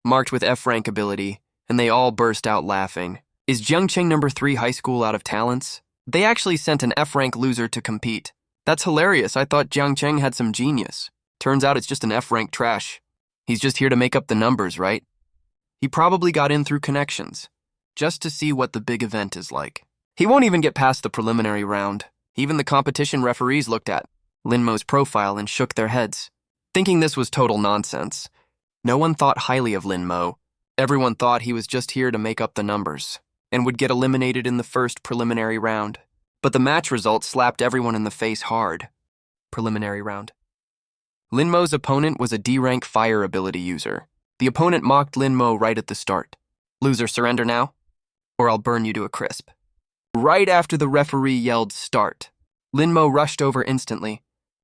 marked with F-rank ability, and they all burst out laughing. Is Jiangcheng #3 high school out of talents? They actually sent an F-rank loser to compete. That's hilarious. I thought Jiangcheng had some genius. Turns out it's just an F-rank trash. He's just here to make up the numbers, right? He probably got in through connections, just to see what the big event is like. He won't even get past the preliminary round. Even the competition referees looked at Lin Mo's profile and shook their heads, thinking this was total nonsense. No one thought highly of Lin Mo. Everyone thought he was just here to make up the numbers and would get eliminated in the first preliminary round. But the match results slapped everyone in the face hard. Preliminary round. Lin Mo's opponent was a D-rank fire ability user. The opponent mocked Lin Mo right at the start. Loser, surrender now, or I'll burn you to a crisp. Right after the referee yelled start, Lin Mo rushed over instantly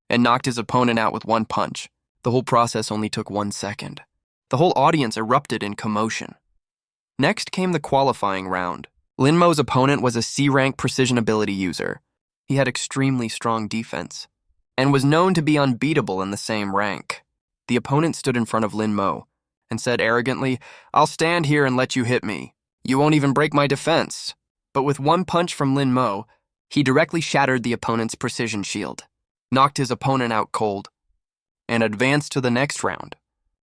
and knocked his opponent out with one punch. The whole process only took 1 second. The whole audience erupted in commotion. Next came the qualifying round. Lin Mo's opponent was a C-rank precision ability user. He had extremely strong defense and was known to be unbeatable in the same rank. The opponent stood in front of Lin Mo and said arrogantly, "I'll stand here and let you hit me. You won't even break my defense." But with one punch from Lin Mo, he directly shattered the opponent's precision shield, knocked his opponent out cold, and advanced to the next round.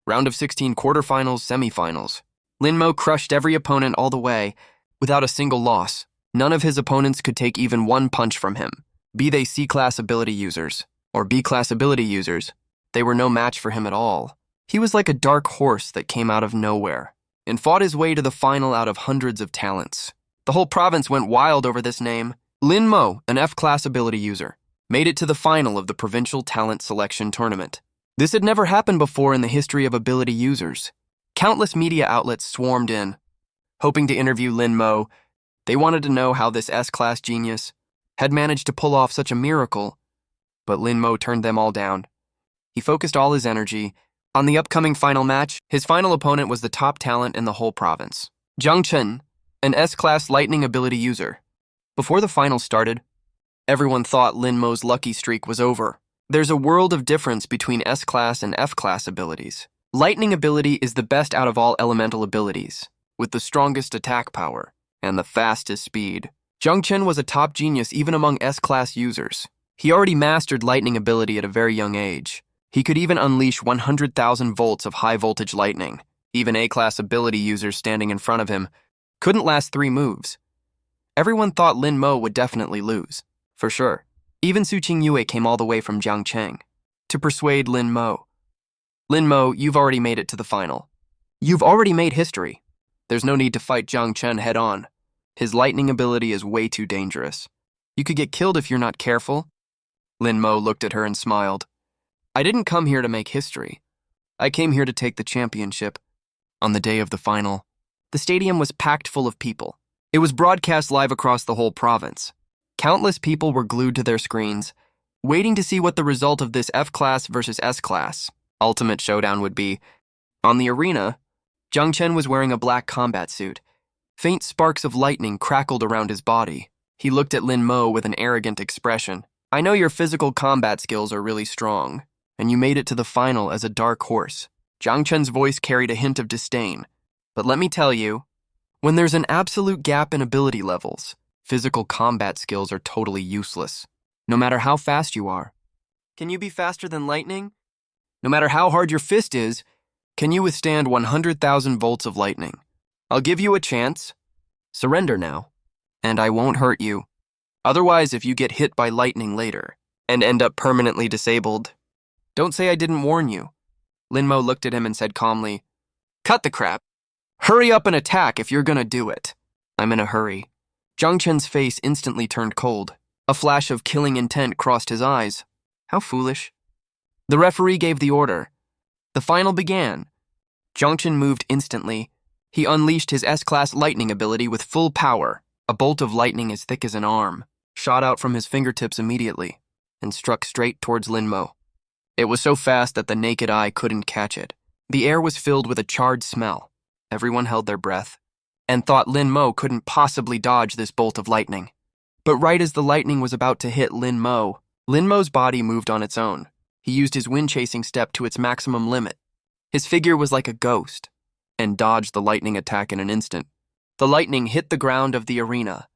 Round of 16 quarterfinals, semifinals. Lin Mo crushed every opponent all the way, without a single loss. None of his opponents could take even one punch from him. Be they C-class ability users or B-class ability users, they were no match for him at all. He was like a dark horse that came out of nowhere and fought his way to the final out of hundreds of talents. The whole province went wild over this name. Lin Mo, an F-class ability user, made it to the final of the provincial talent selection tournament. This had never happened before in the history of ability users. Countless media outlets swarmed in, hoping to interview Lin Mo. They wanted to know how this S-class genius had managed to pull off such a miracle, but Lin Mo turned them all down. He focused all his energy on the upcoming final match. His final opponent was the top talent in the whole province, Zhang Chen, an S-class lightning ability user. Before the final started, everyone thought Lin Mo's lucky streak was over. There's a world of difference between S-class and F-class abilities. Lightning ability is the best out of all elemental abilities, with the strongest attack power and the fastest speed. Zhang Chen was a top genius even among S-class users. He already mastered lightning ability at a very young age. He could even unleash 100,000 volts of high-voltage lightning. Even A-class ability users standing in front of him couldn't last 3 moves. Everyone thought Lin Mo would definitely lose, for sure. Even Su Qingyue came all the way from Jiangcheng to persuade Lin Mo. "Lin Mo, you've already made it to the final. You've already made history. There's no need to fight Zhang Chen head-on. His lightning ability is way too dangerous. You could get killed if you're not careful." Lin Mo looked at her and smiled. "I didn't come here to make history. I came here to take the championship." On the day of the final, the stadium was packed full of people. It was broadcast live across the whole province. Countless people were glued to their screens, waiting to see what the result of this F-class versus S-class ultimate showdown would be. On the arena, Zhang Chen was wearing a black combat suit. Faint sparks of lightning crackled around his body. He looked at Lin Mo with an arrogant expression. "I know your physical combat skills are really strong, and you made it to the final as a dark horse." Zhang Chen's voice carried a hint of disdain. "But let me tell you, when there's an absolute gap in ability levels, physical combat skills are totally useless, no matter how fast you are. Can you be faster than lightning? No matter how hard your fist is, can you withstand 100,000 volts of lightning? I'll give you a chance. Surrender now, and I won't hurt you. Otherwise, if you get hit by lightning later and end up permanently disabled, don't say I didn't warn you." Lin Mo looked at him and said calmly, "Cut the crap. Hurry up and attack if you're gonna do it." "I'm in a hurry." Zhang Chen's face instantly turned cold. A flash of killing intent crossed his eyes. How foolish. The referee gave the order. The final began. Zhang Chen moved instantly. He unleashed his S-class lightning ability with full power. A bolt of lightning as thick as an arm shot out from his fingertips immediately and struck straight towards Lin Mo. It was so fast that the naked eye couldn't catch it. The air was filled with a charred smell. Everyone held their breath and thought Lin Mo couldn't possibly dodge this bolt of lightning. But right as the lightning was about to hit Lin Mo's body moved on its own. He used his wind-chasing step to its maximum limit. His figure was like a ghost and dodged the lightning attack in an instant. The lightning hit the ground of the arena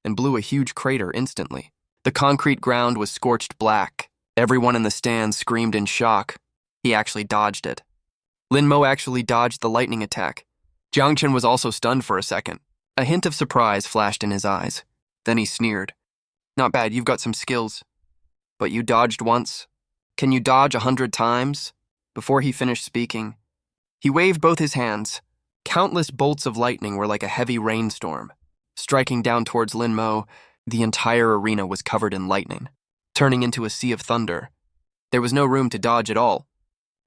and blew a huge crater instantly. The concrete ground was scorched black. Everyone in the stands screamed in shock. He actually dodged it. Lin Mo actually dodged the lightning attack. Zhang Chen was also stunned for a second. A hint of surprise flashed in his eyes. Then he sneered. "Not bad, you've got some skills. But you dodged once. Can you dodge 100 times?" Before he finished speaking, he waved both his hands. Countless bolts of lightning were like a heavy rainstorm. Striking down towards Lin Mo, the entire arena was covered in lightning, turning into a sea of thunder. There was no room to dodge at all.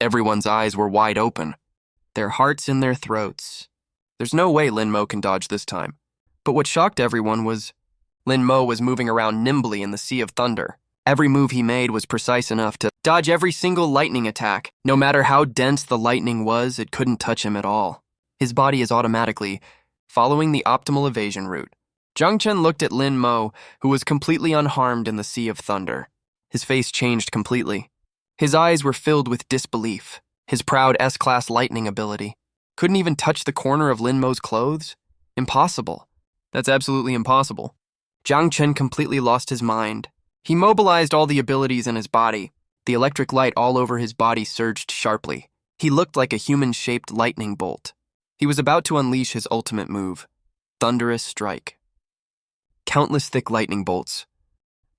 Everyone's eyes were wide open, their hearts in their throats. There's no way Lin Mo can dodge this time. But what shocked everyone was Lin Mo was moving around nimbly in the sea of thunder. Every move he made was precise enough to dodge every single lightning attack. No matter how dense the lightning was, it couldn't touch him at all. His body is automatically following the optimal evasion route. Jiang Chen looked at Lin Mo, who was completely unharmed in the sea of thunder. His face changed completely. His eyes were filled with disbelief. His proud S-class lightning ability couldn't even touch the corner of Lin Mo's clothes? Impossible. That's absolutely impossible. Jiang Chen completely lost his mind. He mobilized all the abilities in his body. The electric light all over his body surged sharply. He looked like a human-shaped lightning bolt. He was about to unleash his ultimate move, Thunderous Strike. Countless thick lightning bolts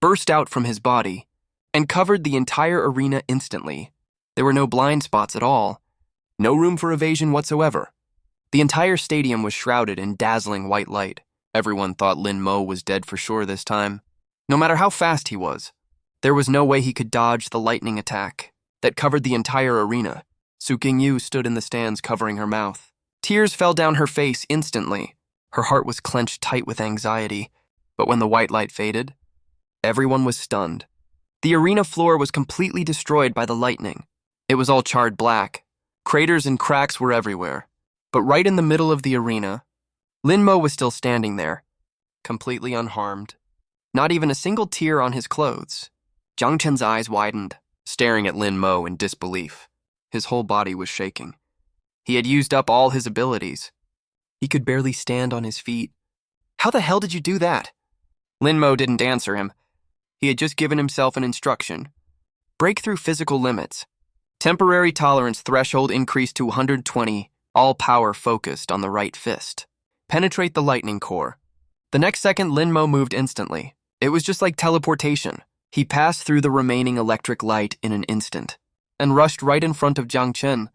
burst out from his body and covered the entire arena instantly. There were no blind spots at all, no room for evasion whatsoever. The entire stadium was shrouded in dazzling white light. Everyone thought Lin Mo was dead for sure this time. No matter how fast he was, there was no way he could dodge the lightning attack that covered the entire arena. Su Qingyu stood in the stands covering her mouth. Tears fell down her face instantly. Her heart was clenched tight with anxiety. But when the white light faded, everyone was stunned. The arena floor was completely destroyed by the lightning. It was all charred black. Craters and cracks were everywhere. But right in the middle of the arena, Lin Mo was still standing there, completely unharmed. Not even a single tear on his clothes. Jiang Chen's eyes widened, staring at Lin Mo in disbelief. His whole body was shaking. He had used up all his abilities. He could barely stand on his feet. How the hell did you do that? Lin Mo didn't answer him. He had just given himself an instruction. Break through physical limits. Temporary tolerance threshold increased to 120, all power focused on the right fist. Penetrate the lightning core. The next second, Lin Mo moved instantly. It was just like teleportation. He passed through the remaining electric light in an instant and rushed right in front of Jiang Chen.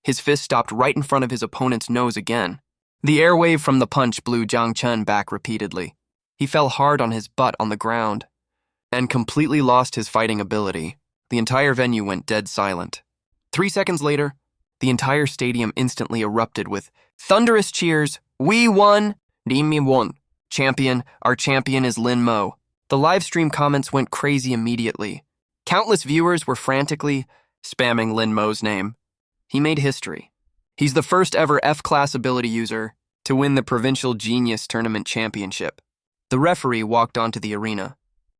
His fist stopped right in front of his opponent's nose again. The airwave from the punch blew Jiang Chen back repeatedly. He fell hard on his butt on the ground and completely lost his fighting ability. The entire venue went dead silent. 3 seconds later, the entire stadium instantly erupted with thunderous cheers. We won! Nimi won. Champion, our champion is Lin Mo. The live stream comments went crazy immediately. Countless viewers were frantically spamming Lin Mo's name. He made history. He's the first ever F-class ability user to win the Provincial Genius Tournament Championship. The referee walked onto the arena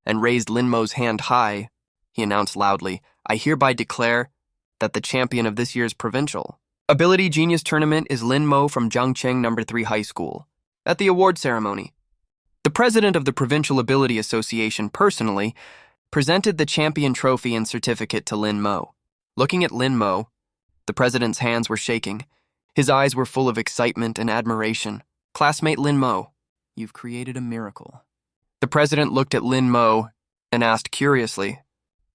and raised Lin Mo's hand high. He announced loudly, I hereby declare that the champion of this year's Provincial Ability Genius Tournament is Lin Mo from Jiangcheng No. 3 High School. At the award ceremony, the president of the Provincial Ability Association personally presented the champion trophy and certificate to Lin Mo. Looking at Lin Mo, the president's hands were shaking. His eyes were full of excitement and admiration. Classmate Lin Mo, you've created a miracle. The president looked at Lin Mo and asked curiously,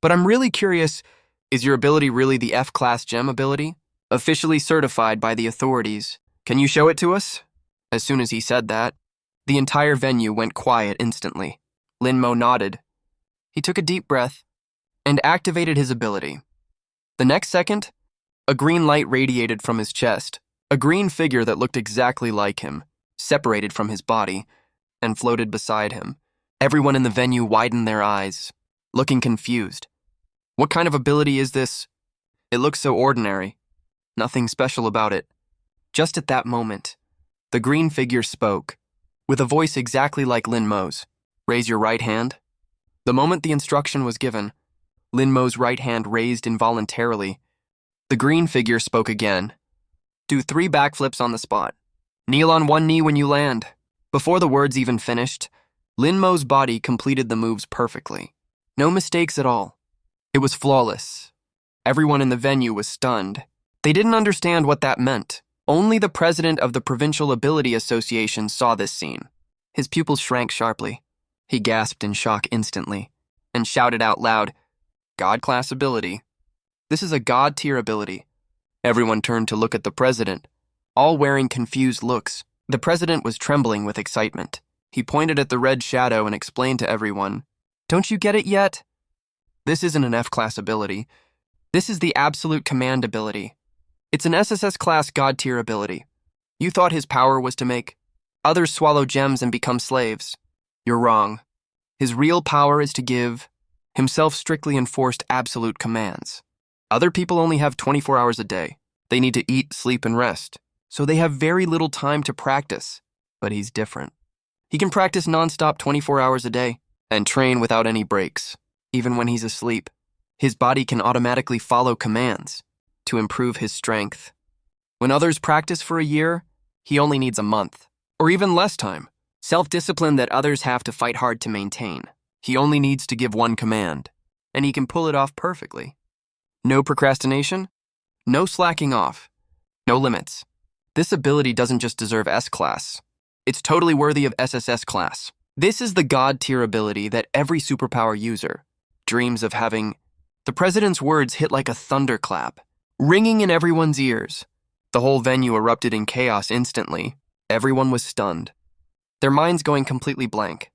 but I'm really curious, is your ability really the F-class gem ability? Officially certified by the authorities. Can you show it to us? As soon as he said that, the entire venue went quiet instantly. Lin Mo nodded. He took a deep breath and activated his ability. The next second, a green light radiated from his chest. A green figure that looked exactly like him, separated from his body, and floated beside him. Everyone in the venue widened their eyes, looking confused. What kind of ability is this? It looks so ordinary. Nothing special about it. Just at that moment, the green figure spoke, with a voice exactly like Lin Mo's. Raise your right hand. The moment the instruction was given, Lin Mo's right hand raised involuntarily. The green figure spoke again. Do 3 backflips on the spot. Kneel on one knee when you land. Before the words even finished, Lin Mo's body completed the moves perfectly. No mistakes at all. It was flawless. Everyone in the venue was stunned. They didn't understand what that meant. Only the president of the Provincial Ability Association saw this scene. His pupils shrank sharply. He gasped in shock instantly and shouted out loud, God-class ability. This is a God-tier ability. Everyone turned to look at the president, all wearing confused looks. The president was trembling with excitement. He pointed at the red shadow and explained to everyone, Don't you get it yet? This isn't an F-class ability. This is the absolute command ability. It's an SSS-class God-tier ability. You thought his power was to make others swallow gems and become slaves. You're wrong. His real power is to give himself strictly enforced absolute commands. Other people only have 24 hours a day. They need to eat, sleep, and rest, so they have very little time to practice. But he's different. He can practice nonstop 24 hours a day and train without any breaks. Even when he's asleep, his body can automatically follow commands to improve his strength. When others practice for a year, he only needs a month, or even less time. Self-discipline that others have to fight hard to maintain. He only needs to give one command, and he can pull it off perfectly. No procrastination, no slacking off, no limits. This ability doesn't just deserve S-class. It's totally worthy of SSS class. This is the God-tier ability that every superpower user dreams of having. The president's words hit like a thunderclap, ringing in everyone's ears. The whole venue erupted in chaos instantly. Everyone was stunned, their minds going completely blank.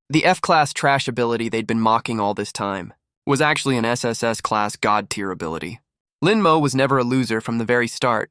The F-class trash ability they'd been mocking all this time was actually an SSS-class God-tier ability. Lin Mo was never a loser from the very start.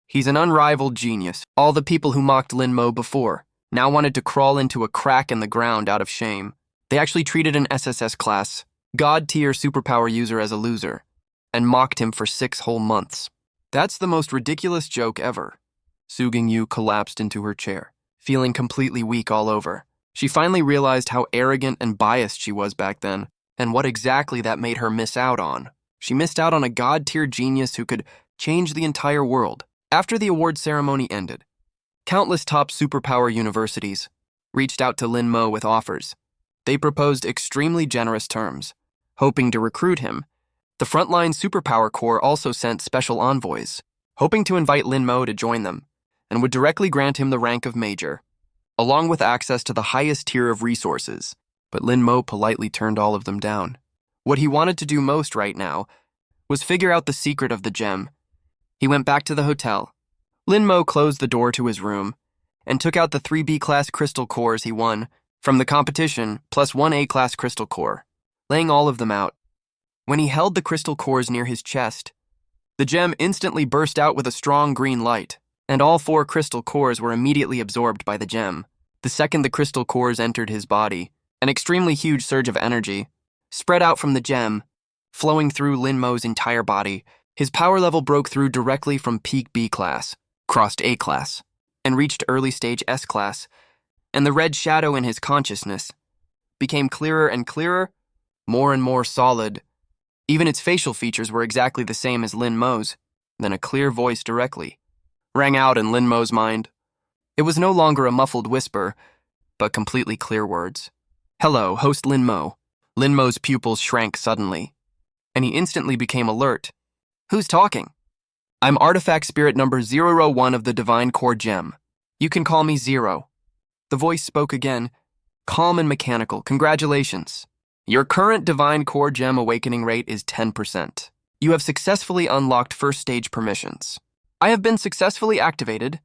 He's an unrivaled genius. All the people who mocked Lin Mo before now wanted to crawl into a crack in the ground out of shame. They actually treated an SSS-class God-tier superpower user as a loser and mocked him for 6 whole months. That's the most ridiculous joke ever. Su Yu collapsed into her chair, feeling completely weak all over. She finally realized how arrogant and biased she was back then, and what exactly that made her miss out on. She missed out on a God-tier genius who could change the entire world. After the award ceremony ended, countless top superpower universities reached out to Lin Mo with offers. They proposed extremely generous terms, hoping to recruit him. The frontline superpower corps also sent special envoys, hoping to invite Lin Mo to join them, and would directly grant him the rank of major, along with access to the highest tier of resources. But Lin Mo politely turned all of them down. What he wanted to do most right now was figure out the secret of the gem. He went back to the hotel. Lin Mo closed the door to his room and took out the 3 B-class crystal cores he won from the competition plus 1 A-class crystal core, laying all of them out. When he held the crystal cores near his chest, the gem instantly burst out with a strong green light, and all 4 crystal cores were immediately absorbed by the gem. The second the crystal cores entered his body, an extremely huge surge of energy spread out from the gem, flowing through Lin Mo's entire body. His power level broke through directly from peak B-class, crossed A-class, and reached early-stage S-class, and the red shadow in his consciousness became clearer and clearer, more and more solid. Even its facial features were exactly the same as Lin Mo's. Then a clear voice directly rang out in Lin Mo's mind. It was no longer a muffled whisper, but completely clear words. "Hello, host Lin Mo." Lin Mo's pupils shrank suddenly, and he instantly became alert. "Who's talking?" "I'm artifact spirit number 001 of the Divine Core Gem. You can call me Zero." The voice spoke again, calm and mechanical. "Congratulations. Your current Divine Core Gem awakening rate is 10%. You have successfully unlocked first stage permissions. I have been successfully activated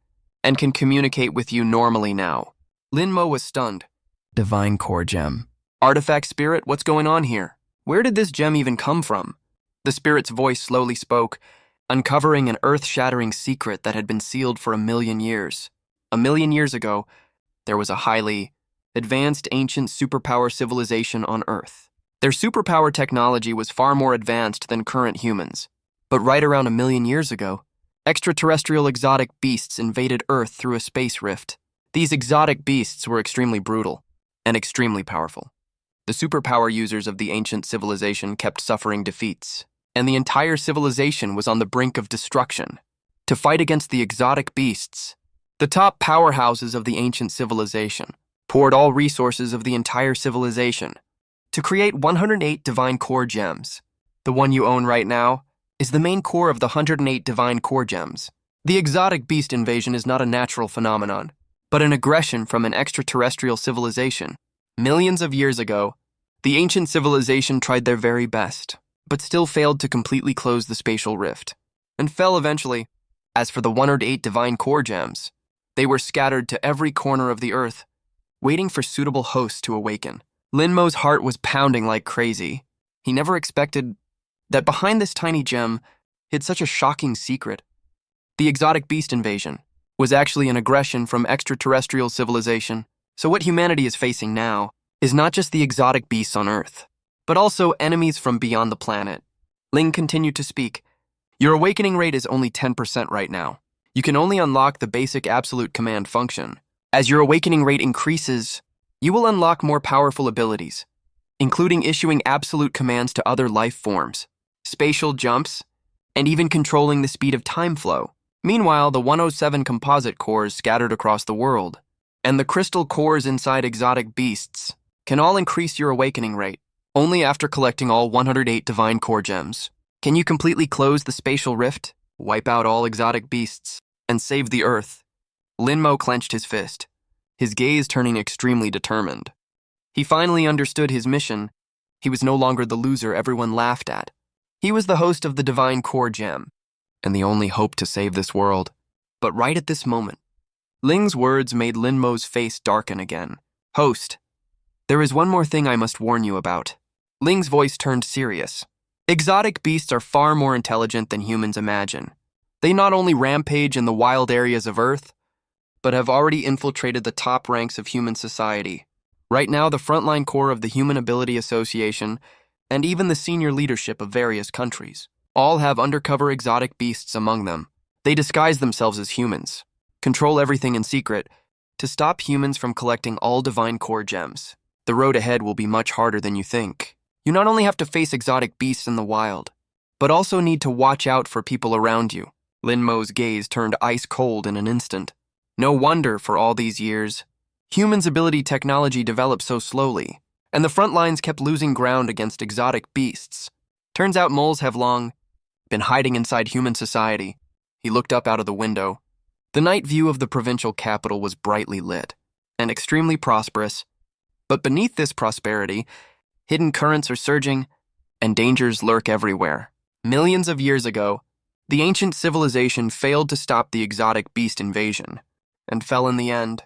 and can communicate with you normally now." Lin Mo was stunned. Divine Core Gem. Artifact spirit, what's going on here? Where did this gem even come from? The spirit's voice slowly spoke, uncovering an earth-shattering secret that had been sealed for 1,000,000 years. 1,000,000 years ago, there was a highly advanced ancient superpower civilization on Earth. Their superpower technology was far more advanced than current humans. But right around 1,000,000 years ago, extraterrestrial exotic beasts invaded Earth through a space rift. These exotic beasts were extremely brutal and extremely powerful. The superpower users of the ancient civilization kept suffering defeats, and the entire civilization was on the brink of destruction. To fight against the exotic beasts, the top powerhouses of the ancient civilization poured all resources of the entire civilization to create 108 Divine Core Gems. The one you own right now is the main core of the 108 Divine Core Gems. The exotic beast invasion is not a natural phenomenon, but an aggression from an extraterrestrial civilization. Millions of years ago, the ancient civilization tried their very best, but still failed to completely close the spatial rift, and fell eventually. As for the 108 Divine Core Gems, they were scattered to every corner of the Earth, waiting for suitable hosts to awaken. Lin Mo's heart was pounding like crazy. He never expected that behind this tiny gem hid such a shocking secret. The exotic beast invasion was actually an aggression from extraterrestrial civilization. So what humanity is facing now is not just the exotic beasts on Earth. but also enemies from beyond the planet. Ling continued to speak. Your awakening rate is only 10% right now. You can only unlock the basic absolute command function. As your awakening rate increases, you will unlock more powerful abilities, including issuing absolute commands to other life forms, spatial jumps, and even controlling the speed of time flow. Meanwhile, the 107 composite cores scattered across the world, and the crystal cores inside exotic beasts can all increase your awakening rate. Only after collecting all 108 divine core gems can you completely close the spatial rift, wipe out all exotic beasts, and save the Earth. Linmo clenched his fist, his gaze turning extremely determined. He finally understood his mission. He was no longer the loser everyone laughed at. He was the host of the divine core gem, and the only hope to save this world. But right at this moment, Ling's words made Linmo's face darken again. Host, there is one more thing I must warn you about. Ling's voice turned serious. Exotic beasts are far more intelligent than humans imagine. They not only rampage in the wild areas of Earth, but have already infiltrated the top ranks of human society. Right now, the frontline core of the Human Ability Association and even the senior leadership of various countries all have undercover exotic beasts among them. They disguise themselves as humans, control everything in secret, to stop humans from collecting all divine core gems. The road ahead will be much harder than you think. You not only have to face exotic beasts in the wild, but also need to watch out for people around you. Linmo's gaze turned ice cold in an instant. No wonder, for all these years, humans' ability technology developed so slowly, and the front lines kept losing ground against exotic beasts. Turns out moles have long been hiding inside human society. He looked up out of the window. The night view of the provincial capital was brightly lit and extremely prosperous, but beneath this prosperity, hidden currents are surging, and dangers lurk everywhere. Millions of years ago, the ancient civilization failed to stop the exotic beast invasion, and fell in the end.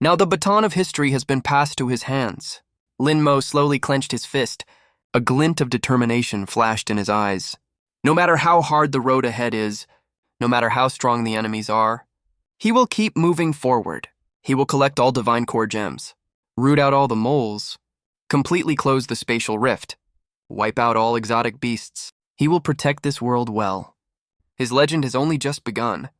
Now the baton of history has been passed to his hands. Linmo slowly clenched his fist. A glint of determination flashed in his eyes. No matter how hard the road ahead is, no matter how strong the enemies are, he will keep moving forward. He will collect all divine core gems, root out all the moles, completely close the spatial rift, wipe out all exotic beasts. He will protect this world well. His legend has only just begun.